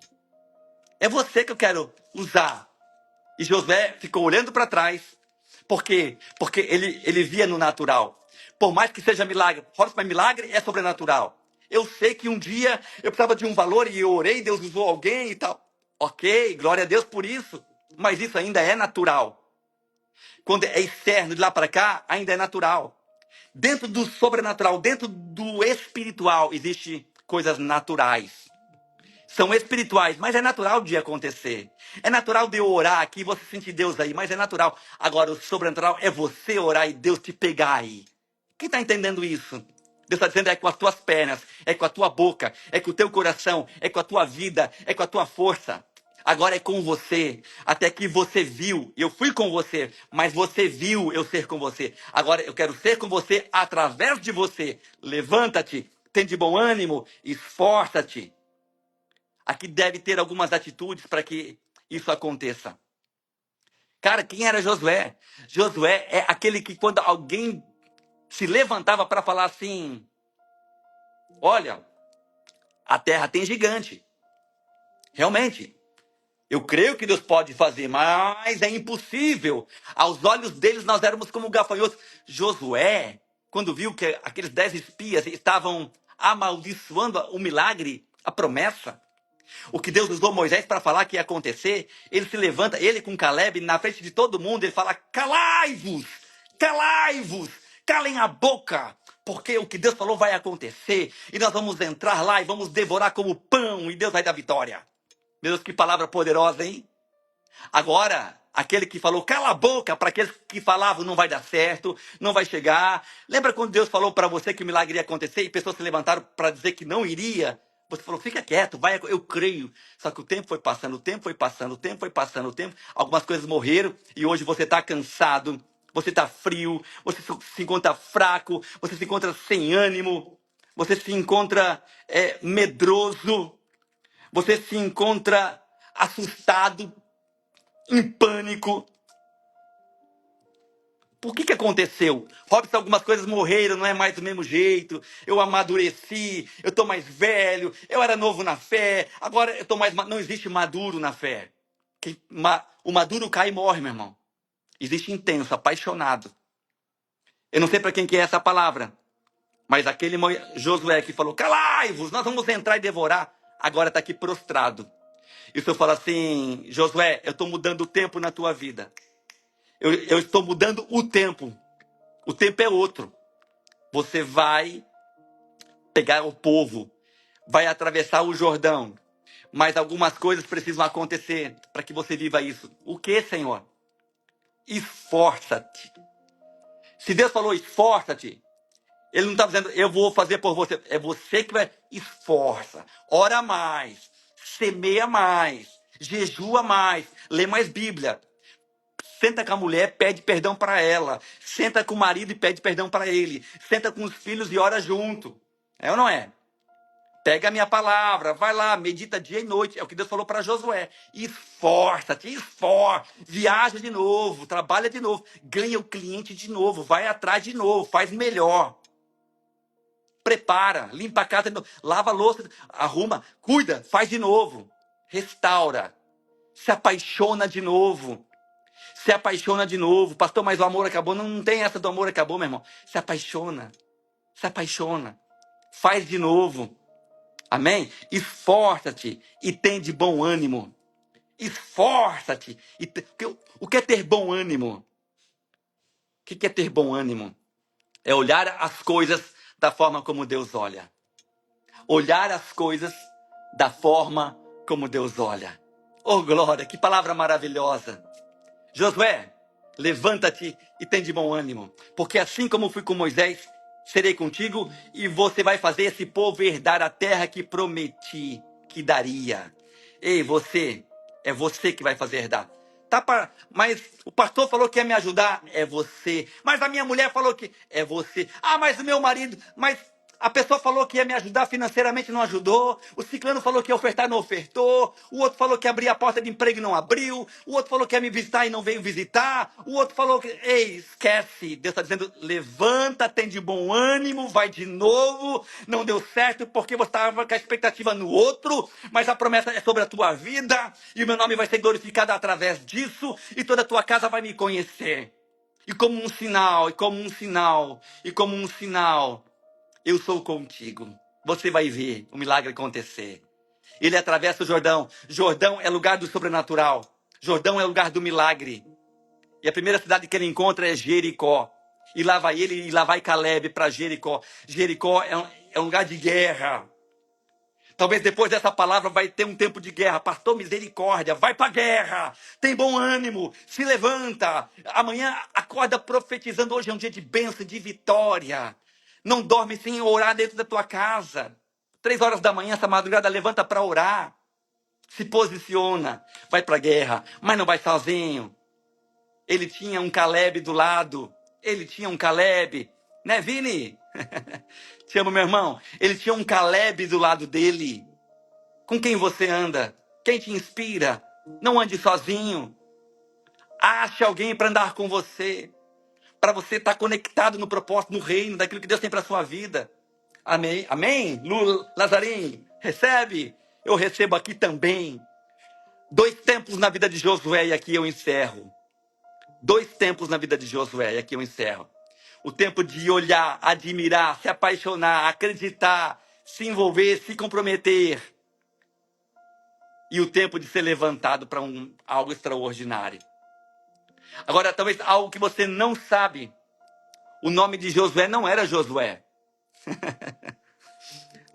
É você que eu quero usar. E Josué ficou olhando para trás. Por quê? Porque ele via no natural. Por mais que seja milagre, mas milagre é sobrenatural. Eu sei que um dia eu precisava de um valor e eu orei, Deus usou alguém e tal. Ok, glória a Deus por isso. Mas isso ainda é natural. Quando é externo de lá para cá, ainda é natural. Dentro do sobrenatural, dentro do espiritual, existem coisas naturais. São espirituais, mas é natural de acontecer. É natural de eu orar aqui, você sentir Deus aí, mas é natural. Agora, o sobrenatural é você orar e Deus te pegar aí. Quem está entendendo isso? Deus está dizendo, é com as tuas pernas, é com a tua boca, é com o teu coração, é com a tua vida, é com a tua força. Agora é com você, até que você viu, eu fui com você, mas você viu eu ser com você. Agora eu quero ser com você através de você. Levanta-te, tem de bom ânimo, esforça-te. Aqui deve ter algumas atitudes para que isso aconteça. Cara, quem era Josué? Josué é aquele que quando alguém se levantava para falar assim, olha, a terra tem gigante. Realmente, eu creio que Deus pode fazer, mas é impossível. Aos olhos deles nós éramos como gafanhotos. Josué, quando viu que aqueles 10 espias estavam amaldiçoando o milagre, a promessa, o que Deus usou Moisés para falar que ia acontecer, ele se levanta, ele com Caleb, na frente de todo mundo, ele fala, calai-vos, calai-vos, calem a boca, porque o que Deus falou vai acontecer, e nós vamos entrar lá e vamos devorar como pão, e Deus vai dar vitória. Meu Deus, que palavra poderosa, hein? Agora, aquele que falou, cala a boca, para aqueles que falavam, não vai dar certo, não vai chegar. Lembra quando Deus falou para você que o milagre ia acontecer e pessoas se levantaram para dizer que não iria? Você falou, fica quieto, vai, eu creio. Só que o tempo foi passando, o tempo foi passando, o tempo foi passando, o tempo. Algumas coisas morreram e hoje você está cansado, você está frio, você se encontra fraco, você se encontra sem ânimo, você se encontra medroso, você se encontra assustado, em pânico. Por que aconteceu? Robson, algumas coisas morreram, não é mais do mesmo jeito. Eu amadureci, eu estou mais velho, eu era novo na fé, agora eu estou mais. Não existe maduro na fé. O maduro cai e morre, meu irmão. Existe intenso, apaixonado. Eu não sei para quem que é essa palavra, mas aquele Josué que falou: calai-vos, nós vamos entrar e devorar, agora está aqui prostrado. E o Senhor fala assim: Josué, eu estou mudando o tempo na tua vida. Eu estou mudando o tempo. O tempo é outro. Você vai pegar o povo, vai atravessar o Jordão, mas algumas coisas precisam acontecer para que você viva isso. O que, Senhor? Esforça-te. Se Deus falou esforça-te, Ele não está dizendo eu vou fazer por você. É você que vai. Esforça. Ora mais. Semeia mais. Jejua mais. Lê mais Bíblia. Senta com a mulher, pede perdão para ela. Senta com o marido e pede perdão para ele. Senta com os filhos e ora junto. É ou não é? Pega a minha palavra, vai lá, medita dia e noite. É o que Deus falou para Josué. Esforça-te, viaja de novo, trabalha de novo, ganha o cliente de novo, vai atrás de novo, faz melhor. Prepara, limpa a casa de novo, lava a louça, arruma, cuida, faz de novo. Restaura, se apaixona de novo. Se apaixona de novo. Pastor, mas o amor acabou. Não, não tem essa do amor acabou, meu irmão. Se apaixona. Se apaixona. Faz de novo. Amém? Esforça-te e tem de bom ânimo. Esforça-te. O que é ter bom ânimo? O que é ter bom ânimo? É olhar as coisas da forma como Deus olha. Olhar as coisas da forma como Deus olha. Oh, glória, que palavra maravilhosa. Josué, levanta-te e tem de bom ânimo, porque assim como fui com Moisés, serei contigo e você vai fazer esse povo herdar a terra que prometi que daria. Ei, é você que vai fazer herdar. Mas o pastor falou que ia me ajudar, é você. Mas a minha mulher falou que é você. Ah, mas o meu marido, mas a pessoa falou que ia me ajudar financeiramente, não ajudou. O ciclano falou que ia ofertar, não ofertou. O outro falou que ia abrir a porta de emprego e não abriu. O outro falou que ia me visitar e não veio visitar. O outro falou que... Ei, esquece. Deus está dizendo, levanta, tem de bom ânimo, vai de novo. Não deu certo porque você estava com a expectativa no outro. Mas a promessa é sobre a tua vida. E o meu nome vai ser glorificado através disso. E toda a tua casa vai me conhecer. E como um sinal, eu sou contigo. Você vai ver o milagre acontecer. Ele atravessa o Jordão. Jordão é lugar do sobrenatural. Jordão é lugar do milagre. E a primeira cidade que ele encontra é Jericó. E lá vai ele e lá vai Caleb para Jericó. Jericó é um lugar de guerra. Talvez depois dessa palavra vai ter um tempo de guerra. Pastor, misericórdia, vai para a guerra. Tem bom ânimo, se levanta. Amanhã acorda profetizando. Hoje é um dia de bênção, de vitória. Não dorme sem orar dentro da tua casa. 3 horas da manhã, essa madrugada, levanta para orar. Se posiciona. Vai para a guerra, mas não vai sozinho. Ele tinha um Caleb do lado. Ele tinha um Caleb. Né, Vini? Te amo, meu irmão. Ele tinha um Caleb do lado dele. Com quem você anda? Quem te inspira? Não ande sozinho. Ache alguém para andar com você. Para você estar conectado no propósito, no reino, daquilo que Deus tem para a sua vida. Amém? Amém? Lu Lazarim, recebe? Eu recebo aqui também. 2 tempos na vida de Josué e aqui eu encerro. 2 tempos na vida de Josué e aqui eu encerro. O tempo de olhar, admirar, se apaixonar, acreditar, se envolver, se comprometer. E o tempo de ser levantado para algo extraordinário. Agora, talvez algo que você não sabe. O nome de Josué não era Josué.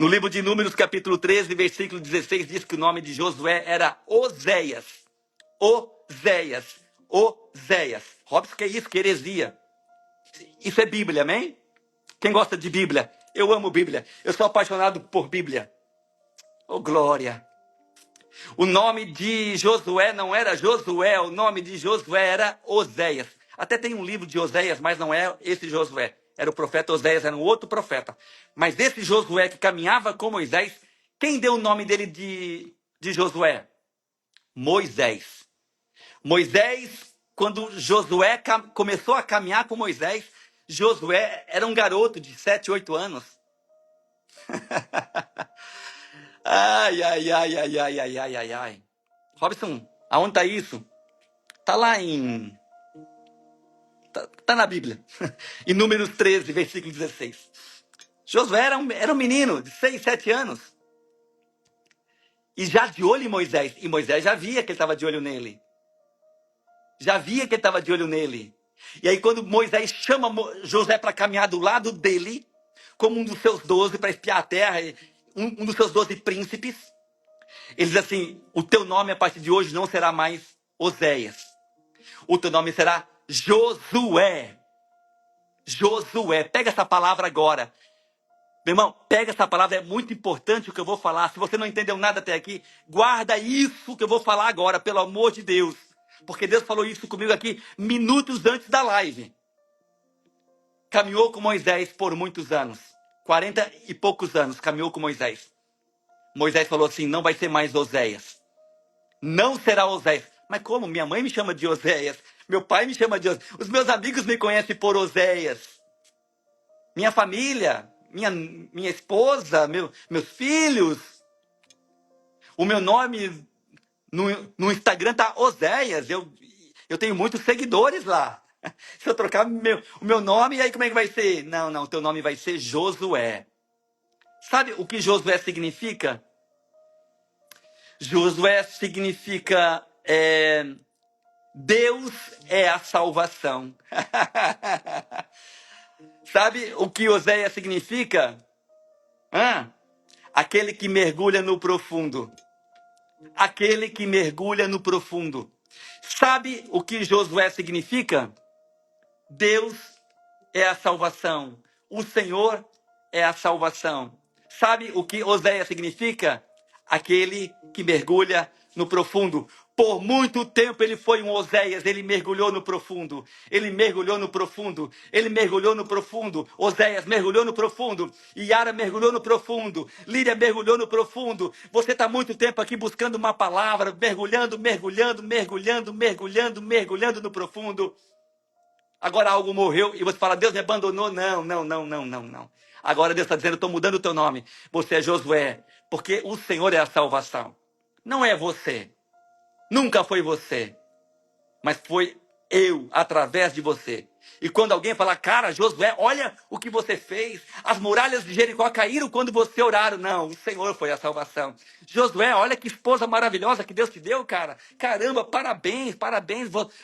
No livro de Números, capítulo 13, versículo 16, diz que o nome de Josué era Oséias. Oséias. Oséias. Robson, que é isso? Que heresia. Isso é Bíblia, amém? Quem gosta de Bíblia? Eu amo Bíblia. Eu sou apaixonado por Bíblia. Oh, glória. O nome de Josué não era Josué, o nome de Josué era Oséias. Até tem um livro de Oséias, mas não é esse Josué. Era o profeta Oséias, era um outro profeta. Mas esse Josué que caminhava com Moisés, quem deu o nome dele de Josué? Moisés. Moisés quando Josué começou a caminhar com Moisés, Josué era um garoto de 7, 8 anos. Ai, ai, ai, ai, ai, ai, ai, ai, ai. Robson, aonde tá isso? Tá lá em... Tá na Bíblia. Em Números 13, versículo 16. Josué era um menino de 6, 7 anos. E já de olho em Moisés. E Moisés já via que ele estava de olho nele. Já via que ele estava de olho nele. E aí quando Moisés chama Josué para caminhar do lado dele, como um dos seus 12 para espiar a terra, um dos seus 12 príncipes, ele diz assim, o teu nome a partir de hoje não será mais Oséias. O teu nome será Josué. Josué. Pega essa palavra agora. Meu irmão, pega essa palavra, é muito importante o que eu vou falar. Se você não entendeu nada até aqui, guarda isso que eu vou falar agora, pelo amor de Deus. Porque Deus falou isso comigo aqui minutos antes da live. Caminhou com Moisés por muitos anos. 40 e poucos anos caminhou com Moisés. Moisés falou assim, não vai ser mais Oséias. Não será Oséias. Mas como? Minha mãe me chama de Oséias. Meu pai me chama de Oséias. Os meus amigos me conhecem por Oséias. Minha família, minha esposa, meus filhos. O meu nome no Instagram tá Oséias. Eu tenho muitos seguidores lá. Se eu trocar o meu nome, aí como é que vai ser? Não, teu nome vai ser Josué. Sabe o que Josué significa? Josué significa Deus é a salvação. Sabe o que Oséias significa? Aquele que mergulha no profundo. Aquele que mergulha no profundo. Sabe o que Josué significa? Deus é a salvação. O Senhor é a salvação. Sabe o que Oséias significa? Aquele que mergulha no profundo. Por muito tempo ele foi um Oséias, ele mergulhou no profundo. Ele mergulhou no profundo. Ele mergulhou no profundo. Oséias mergulhou no profundo. Yara mergulhou no profundo. Líria mergulhou no profundo. Você está muito tempo aqui buscando uma palavra, mergulhando no profundo. Agora algo morreu e você fala, Deus me abandonou. Não. Agora Deus está dizendo, estou mudando o teu nome. Você é Josué, porque o Senhor é a salvação. Não é você. Nunca foi você. Mas foi eu, através de você. E quando alguém falar, cara, Josué, olha o que você fez. As muralhas de Jericó caíram quando você oraram. Não, o Senhor foi a salvação. Josué, olha que esposa maravilhosa que Deus te deu, cara. Caramba, parabéns.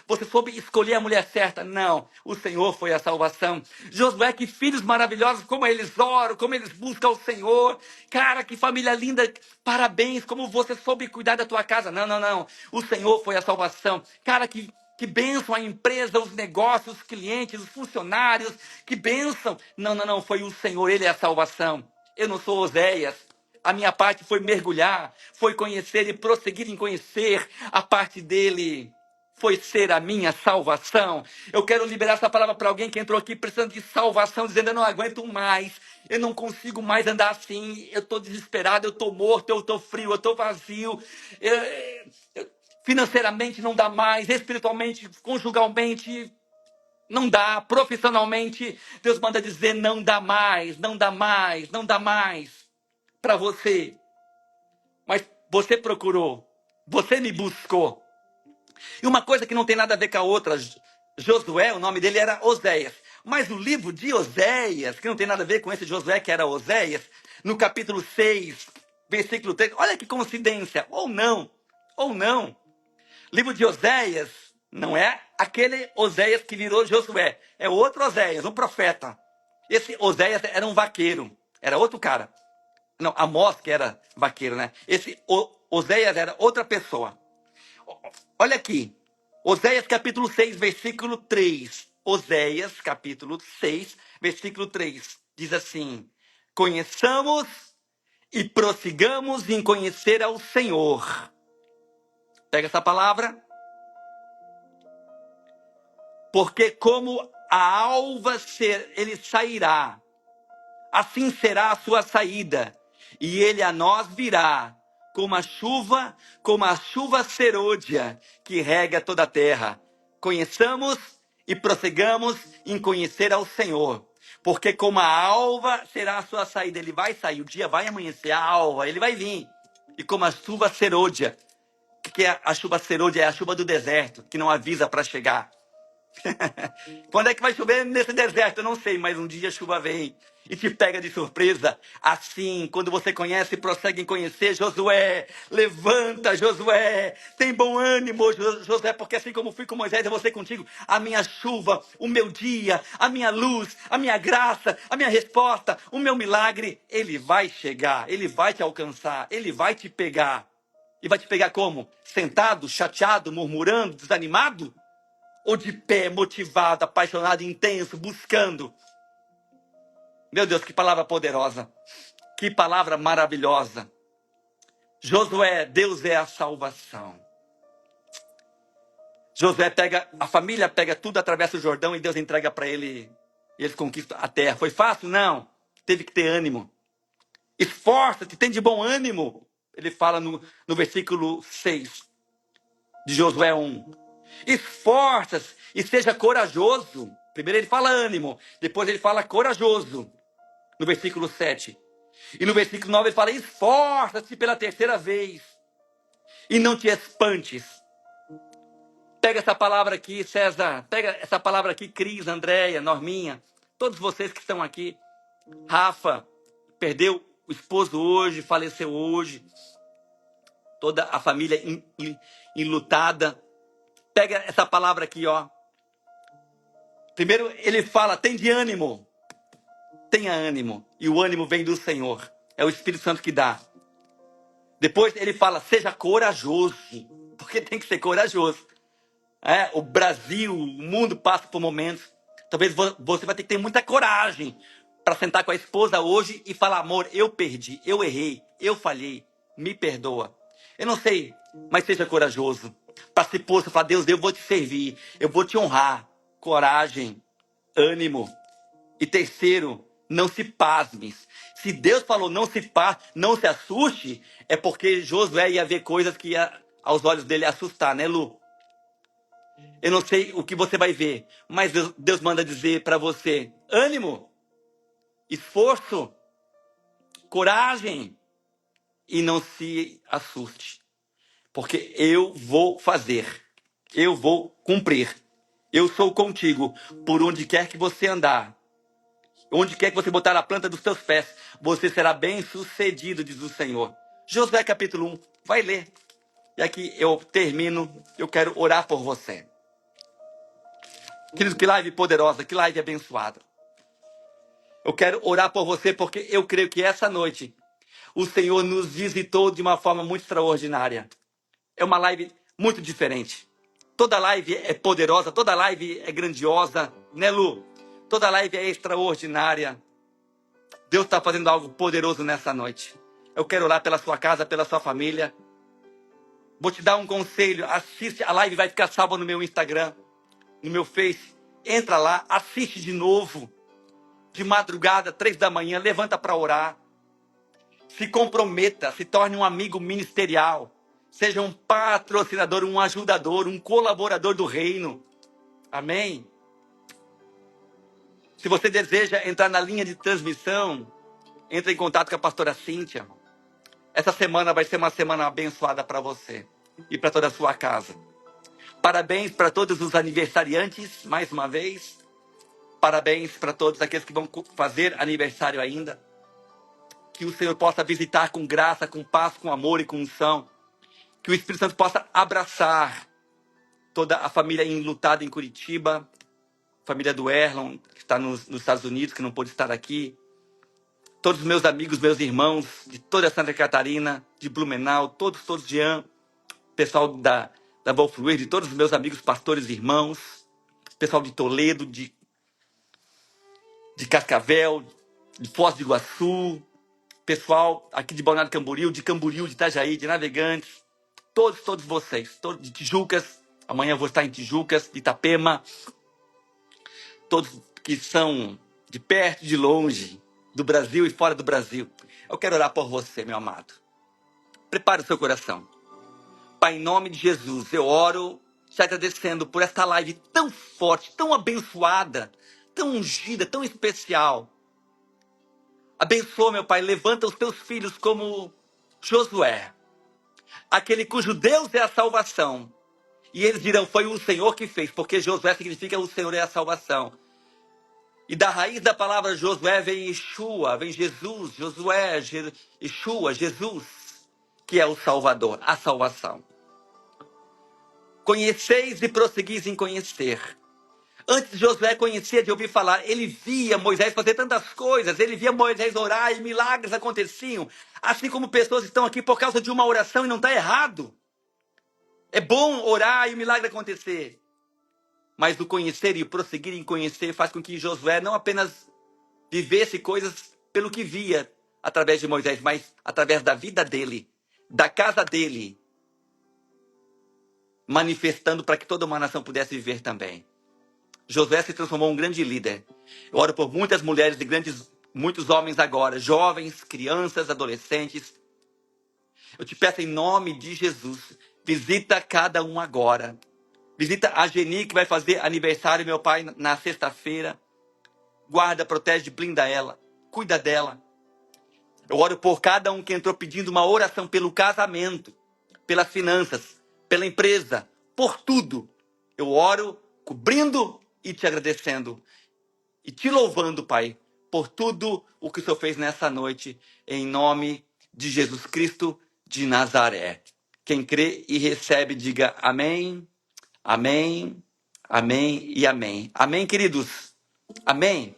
Você soube escolher a mulher certa. Não, o Senhor foi a salvação. Josué, que filhos maravilhosos, como eles oram, como eles buscam o Senhor. Cara, que família linda. Parabéns, como você soube cuidar da tua casa. Não. O Senhor foi a salvação. Cara, que bênção a empresa, os negócios, os clientes, os funcionários. Que bênção. Não. Foi o Senhor, Ele é a salvação. Eu não sou Oséias. A minha parte foi mergulhar, foi conhecer e prosseguir em conhecer. A parte dele foi ser a minha salvação. Eu quero liberar essa palavra para alguém que entrou aqui precisando de salvação, dizendo, eu não aguento mais. Eu não consigo mais andar assim. Eu estou desesperado, eu estou morto, eu estou frio, eu estou vazio. Financeiramente não dá mais, espiritualmente, conjugalmente, não dá, profissionalmente, Deus manda dizer, não dá mais para você. Mas você procurou, você me buscou. E uma coisa que não tem nada a ver com a outra, Josué, o nome dele era Oséias. Mas o livro de Oséias, que não tem nada a ver com esse Josué que era Oséias, no capítulo 6, versículo 3, olha que coincidência, ou não. Livro de Oséias não é aquele Oséias que virou Josué. É outro Oséias, um profeta. Esse Oséias era um vaqueiro. Era outro cara. Não, Amós que era vaqueiro, né? Esse Oséias era outra pessoa. Olha aqui. Oséias capítulo 6, versículo 3. Oséias capítulo 6, versículo 3. Diz assim. Conheçamos e prossigamos em conhecer ao Senhor. Pega essa palavra. Porque como a alva ele sairá, assim será a sua saída, e ele a nós virá, como a chuva serôdia que rega toda a terra. Conheçamos e prossigamos em conhecer ao Senhor. Porque como a alva será a sua saída. Ele vai sair, o dia vai amanhecer, a alva, ele vai vir. E como a chuva serôdia. O que é a chuva serôdia? É a chuva do deserto, que não avisa para chegar. Quando é que vai chover nesse deserto? Eu não sei, mas um dia a chuva vem e te pega de surpresa. Assim, quando você conhece e prossegue em conhecer, Josué, levanta, Josué, tem bom ânimo, Josué, porque assim como fui com Moisés, eu vou ser contigo. A minha chuva, o meu dia, a minha luz, a minha graça, a minha resposta, o meu milagre, ele vai chegar, ele vai te alcançar, ele vai te pegar. E vai te pegar como? Sentado, chateado, murmurando, desanimado? Ou de pé, motivado, apaixonado, intenso, buscando? Meu Deus, que palavra poderosa. Que palavra maravilhosa. Josué, Deus é a salvação. Josué pega, a família pega tudo, atravessa o Jordão e Deus entrega para ele. E eles conquistam a terra. Foi fácil? Não. Teve que ter ânimo. Esforça-te, tem de bom ânimo. Ele fala no versículo 6 de Josué 1. Esforça-se e seja corajoso. Primeiro ele fala ânimo, depois ele fala corajoso, no versículo 7. E no versículo 9 ele fala, esforça-se pela terceira vez e não te espantes. Pega essa palavra aqui, César, pega essa palavra aqui, Cris, Andréia, Norminha, todos vocês que estão aqui. Rafa, perdeu o esposo hoje, faleceu hoje. Toda a família enlutada. Pega essa palavra aqui, ó. Primeiro ele fala, tem de ânimo. Tenha ânimo. E o ânimo vem do Senhor. É o Espírito Santo que dá. Depois ele fala, seja corajoso. Porque tem que ser corajoso. O Brasil, o mundo passa por momentos. Talvez você vai ter que ter muita coragem para sentar com a esposa hoje e falar, amor, eu perdi, eu errei, eu falhei, me perdoa. Eu não sei, mas seja corajoso. Para se pôr, você falar, Deus, eu vou te servir, eu vou te honrar. Coragem, ânimo. E terceiro, não se pasme. Se Deus falou não se pasme, não se assuste, é porque Josué ia ver coisas que ia, aos olhos dele, assustar, né, Lu? Eu não sei o que você vai ver, mas Deus manda dizer para você, ânimo, esforço, coragem, e não se assuste. Porque eu vou fazer, eu vou cumprir. Eu sou contigo, por onde quer que você andar. Onde quer que você botar a planta dos seus pés, você será bem sucedido, diz o Senhor. Josué capítulo 1, vai ler. E aqui eu termino, eu quero orar por você. Querido, que live poderosa, que live abençoada. Eu quero orar por você porque eu creio que essa noite o Senhor nos visitou de uma forma muito extraordinária. É uma live muito diferente. Toda live é poderosa, toda live é grandiosa, né, Lu? Toda live é extraordinária. Deus está fazendo algo poderoso nessa noite. Eu quero orar pela sua casa, pela sua família. Vou te dar um conselho. Assiste, a live vai ficar salva no meu Instagram, no meu Face. Entra lá, assiste de novo. De madrugada, 3 da manhã, levanta para orar. Se comprometa, se torne um amigo ministerial. Seja um patrocinador, um ajudador, um colaborador do reino. Amém? Se você deseja entrar na linha de transmissão, entre em contato com a pastora Cíntia. Essa semana vai ser uma semana abençoada para você e para toda a sua casa. Parabéns para todos os aniversariantes, mais uma vez. Parabéns para todos aqueles que vão fazer aniversário ainda. Que o Senhor possa visitar com graça, com paz, com amor e com unção. Que o Espírito Santo possa abraçar toda a família enlutada em Curitiba. Família do Erlon, que está nos Estados Unidos, que não pôde estar aqui. Todos os meus amigos, meus irmãos, de toda Santa Catarina, de Blumenau, todos de An, pessoal da Volfluir, de todos os meus amigos, pastores e irmãos, pessoal de Toledo, de Cascavel, de Foz do Iguaçu, pessoal aqui de Balneário Camboriú, de Itajaí, de Navegantes, todos vocês, todos de Tijucas, amanhã eu vou estar em Tijucas, de Itapema, todos que são de perto e de longe, do Brasil e fora do Brasil. Eu quero orar por você, meu amado. Prepare o seu coração. Pai, em nome de Jesus, eu oro te agradecendo por esta live tão forte, tão abençoada, tão ungida, tão especial. Abençoa, meu Pai, levanta os teus filhos como Josué, aquele cujo Deus é a salvação. E eles dirão, foi o Senhor que fez, porque Josué significa o Senhor é a salvação. E da raiz da palavra Josué vem Yeshua, vem Jesus, Josué, Yeshua, Jesus, que é o Salvador, a salvação. Conheceis e prosseguis em conhecer. Antes Josué conhecia de ouvir falar, ele via Moisés fazer tantas coisas, ele via Moisés orar e milagres aconteciam. Assim como pessoas estão aqui por causa de uma oração e não está errado. É bom orar e o milagre acontecer. Mas o conhecer e o prosseguir em conhecer faz com que Josué não apenas vivesse coisas pelo que via através de Moisés, mas através da vida dele, da casa dele, manifestando para que toda uma nação pudesse viver também. Josué se transformou em um grande líder. Eu oro por muitas mulheres e muitos homens agora, jovens, crianças, adolescentes. Eu te peço em nome de Jesus, visita cada um agora. Visita a Geni, que vai fazer aniversário, meu pai, na sexta-feira. Guarda, protege, blinda ela. Cuida dela. Eu oro por cada um que entrou pedindo uma oração pelo casamento, pelas finanças, pela empresa, por tudo. Eu oro cobrindo e te agradecendo. E te louvando, Pai, por tudo o que o Senhor fez nessa noite, em nome de Jesus Cristo de Nazaré. Quem crê e recebe, diga amém, amém, amém e amém. Amém, queridos? Amém?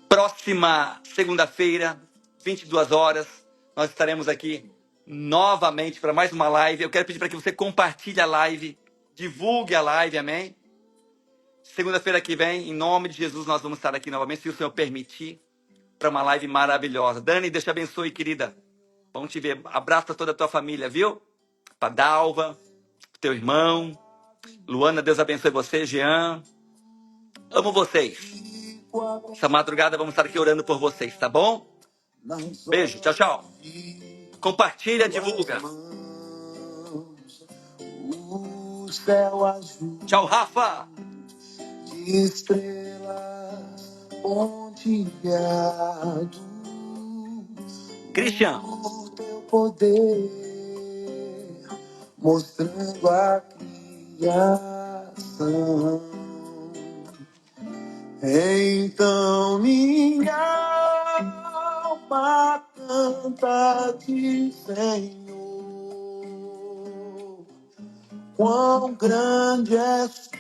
Próxima segunda-feira, 22 horas, nós estaremos aqui novamente para mais uma live. Eu quero pedir para que você compartilhe a live, divulgue a live, amém? Segunda-feira que vem, em nome de Jesus, nós vamos estar aqui novamente, se o Senhor permitir, para uma live maravilhosa. Dani, Deus te abençoe, querida. Vamos te ver. Abraço para toda a tua família, viu? Para Dalva, teu irmão. Luana, Deus abençoe você. Jean. Amo vocês. Essa madrugada vamos estar aqui orando por vocês, tá bom? Beijo, tchau, tchau. Compartilha, divulga. Tchau, Rafa. De estrelas pontilhado, Christian, por teu poder, mostrando a criação. Então minha alma canta de Senhor, quão grande és tu,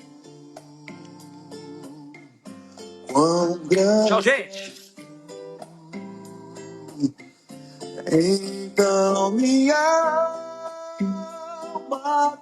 quão grande. Tchau, gente. Então minha alma